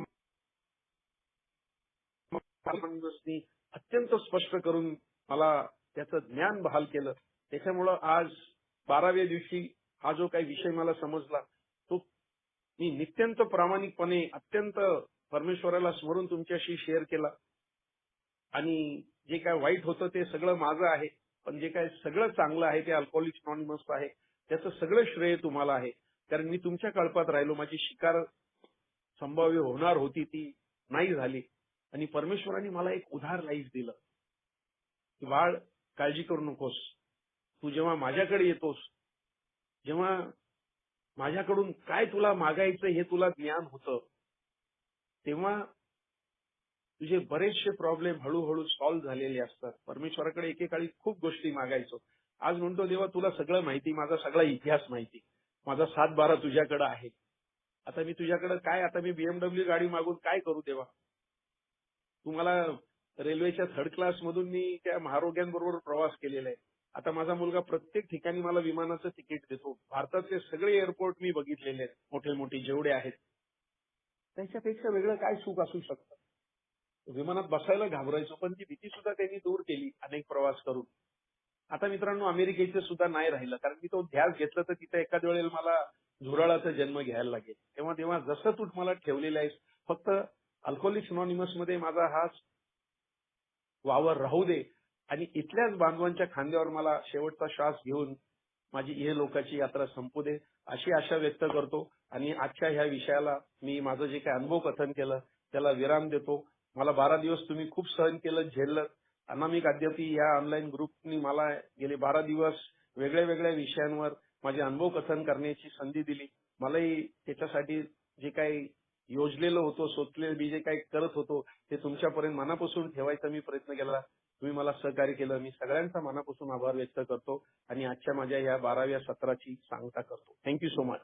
Speaker 1: अत्यंत स्पष्ट करून मला त्याचं ज्ञान बहाल केलं. त्याच्यामुळं आज 12व्या दिवशी हा जो काही विषय मला समजला तो मी नित्यंत प्रामाणिकपणे अत्यंत परमेश्वराला स्मरून तुमच्याशी शेअर केला. आणि जे काय वाईट होतं ते सगळं माझं आहे. पण जे काय सगळं चांगलं आहे ते अल्कोहोलिक्स अनॉनिमस आहे. त्याचं सगळं श्रेय तुम्हाला आहे. कारण मी तुमच्या कळपात राहिलो. माझी शिकार संभाव्य होणार होती ती नाही झाली. आणि परमेश्वराने मला एक उधार लाईफ दिलं की बाळ काळजी करू नकोस. तू जेव्हा माझ्याकडे येतोस जेव्हा माझ्याकडून काय तुला मागायचं हे तुला ज्ञान होतं तेव्हा तुझे बरेचसे प्रॉब्लेम हळूहळू सॉल्व्ह झालेले असतात. परमेश्वराकडे एकेकाळी खूप गोष्टी मागायचो. आज म्हणतो देवा तुला सगळं माहिती. माझा सगळा इतिहास माहिती. माझा 7-12 तुझ्याकडे आहे. आता मी तुझ्याकडे काय आता मी BMW गाडी मागून काय करू देवा. तुम्हाला रेल्वेच्या 3rd क्लास मधून मी त्या महारोग्यांबरोबर प्रवास केलेला आहे. आता माझा मुलगा प्रत्येक ठिकाणी मला विमानाचं तिकीट देतो. भारताचे सगळे एअरपोर्ट मी बघितलेले आहेत, मोठे मोठे जेवढे आहेत. त्याच्यापेक्षा वेगळं काय सुख असू शकतं. विमानात बसायला घाबरायचो, पण ती भीती सुद्धा त्यांनी दूर केली अनेक प्रवास करून. आता मित्रांनो अमेरिकेचं सुद्धा नाही राहिलं, कारण की तो ध्यास घेतलं तर तिथे एखाद वेळेला मला झुरळाचा जन्म घ्यायला लागेल. तेव्हा जसं तू मला ठेवलेलं आहेस, फक्त अल्कोहोलिक्स अनॉनिमस मध्ये माझा हा वावर राहू दे आणि इथल्याच बांधवांच्या खांद्यावर मला शेवटचा श्वास घेऊन माझी इहलोकाची यात्रा संपू दे, अशी आशा व्यक्त करतो. आणि आजच्या ह्या विषयाला मी माझं जे काही अनुभव कथन केलं त्याला विराम देतो. मला 12 दिवस तुम्ही खूप सहन केलं, झेललं. अनामिक अद्यापी या ऑनलाईन ग्रुपनी मला गेले 12 दिवस वेगळ्या वेगळ्या विषयांवर माझे अनुभव कथन करण्याची संधी दिली. मलाही त्याच्यासाठी जे काही योजलेलं होतं, सोचलेलं मी जे काही करत होतो ते तुमच्यापर्यंत मनापासून ठेवायचा मी प्रयत्न केला. तुम्ही मला सहकार्य केलं. मी सगळ्यांचा मनापासून आभार व्यक्त करतो आणि आजच्या माझ्या या 12व्या सत्राची सांगता करतो. Thank you so much.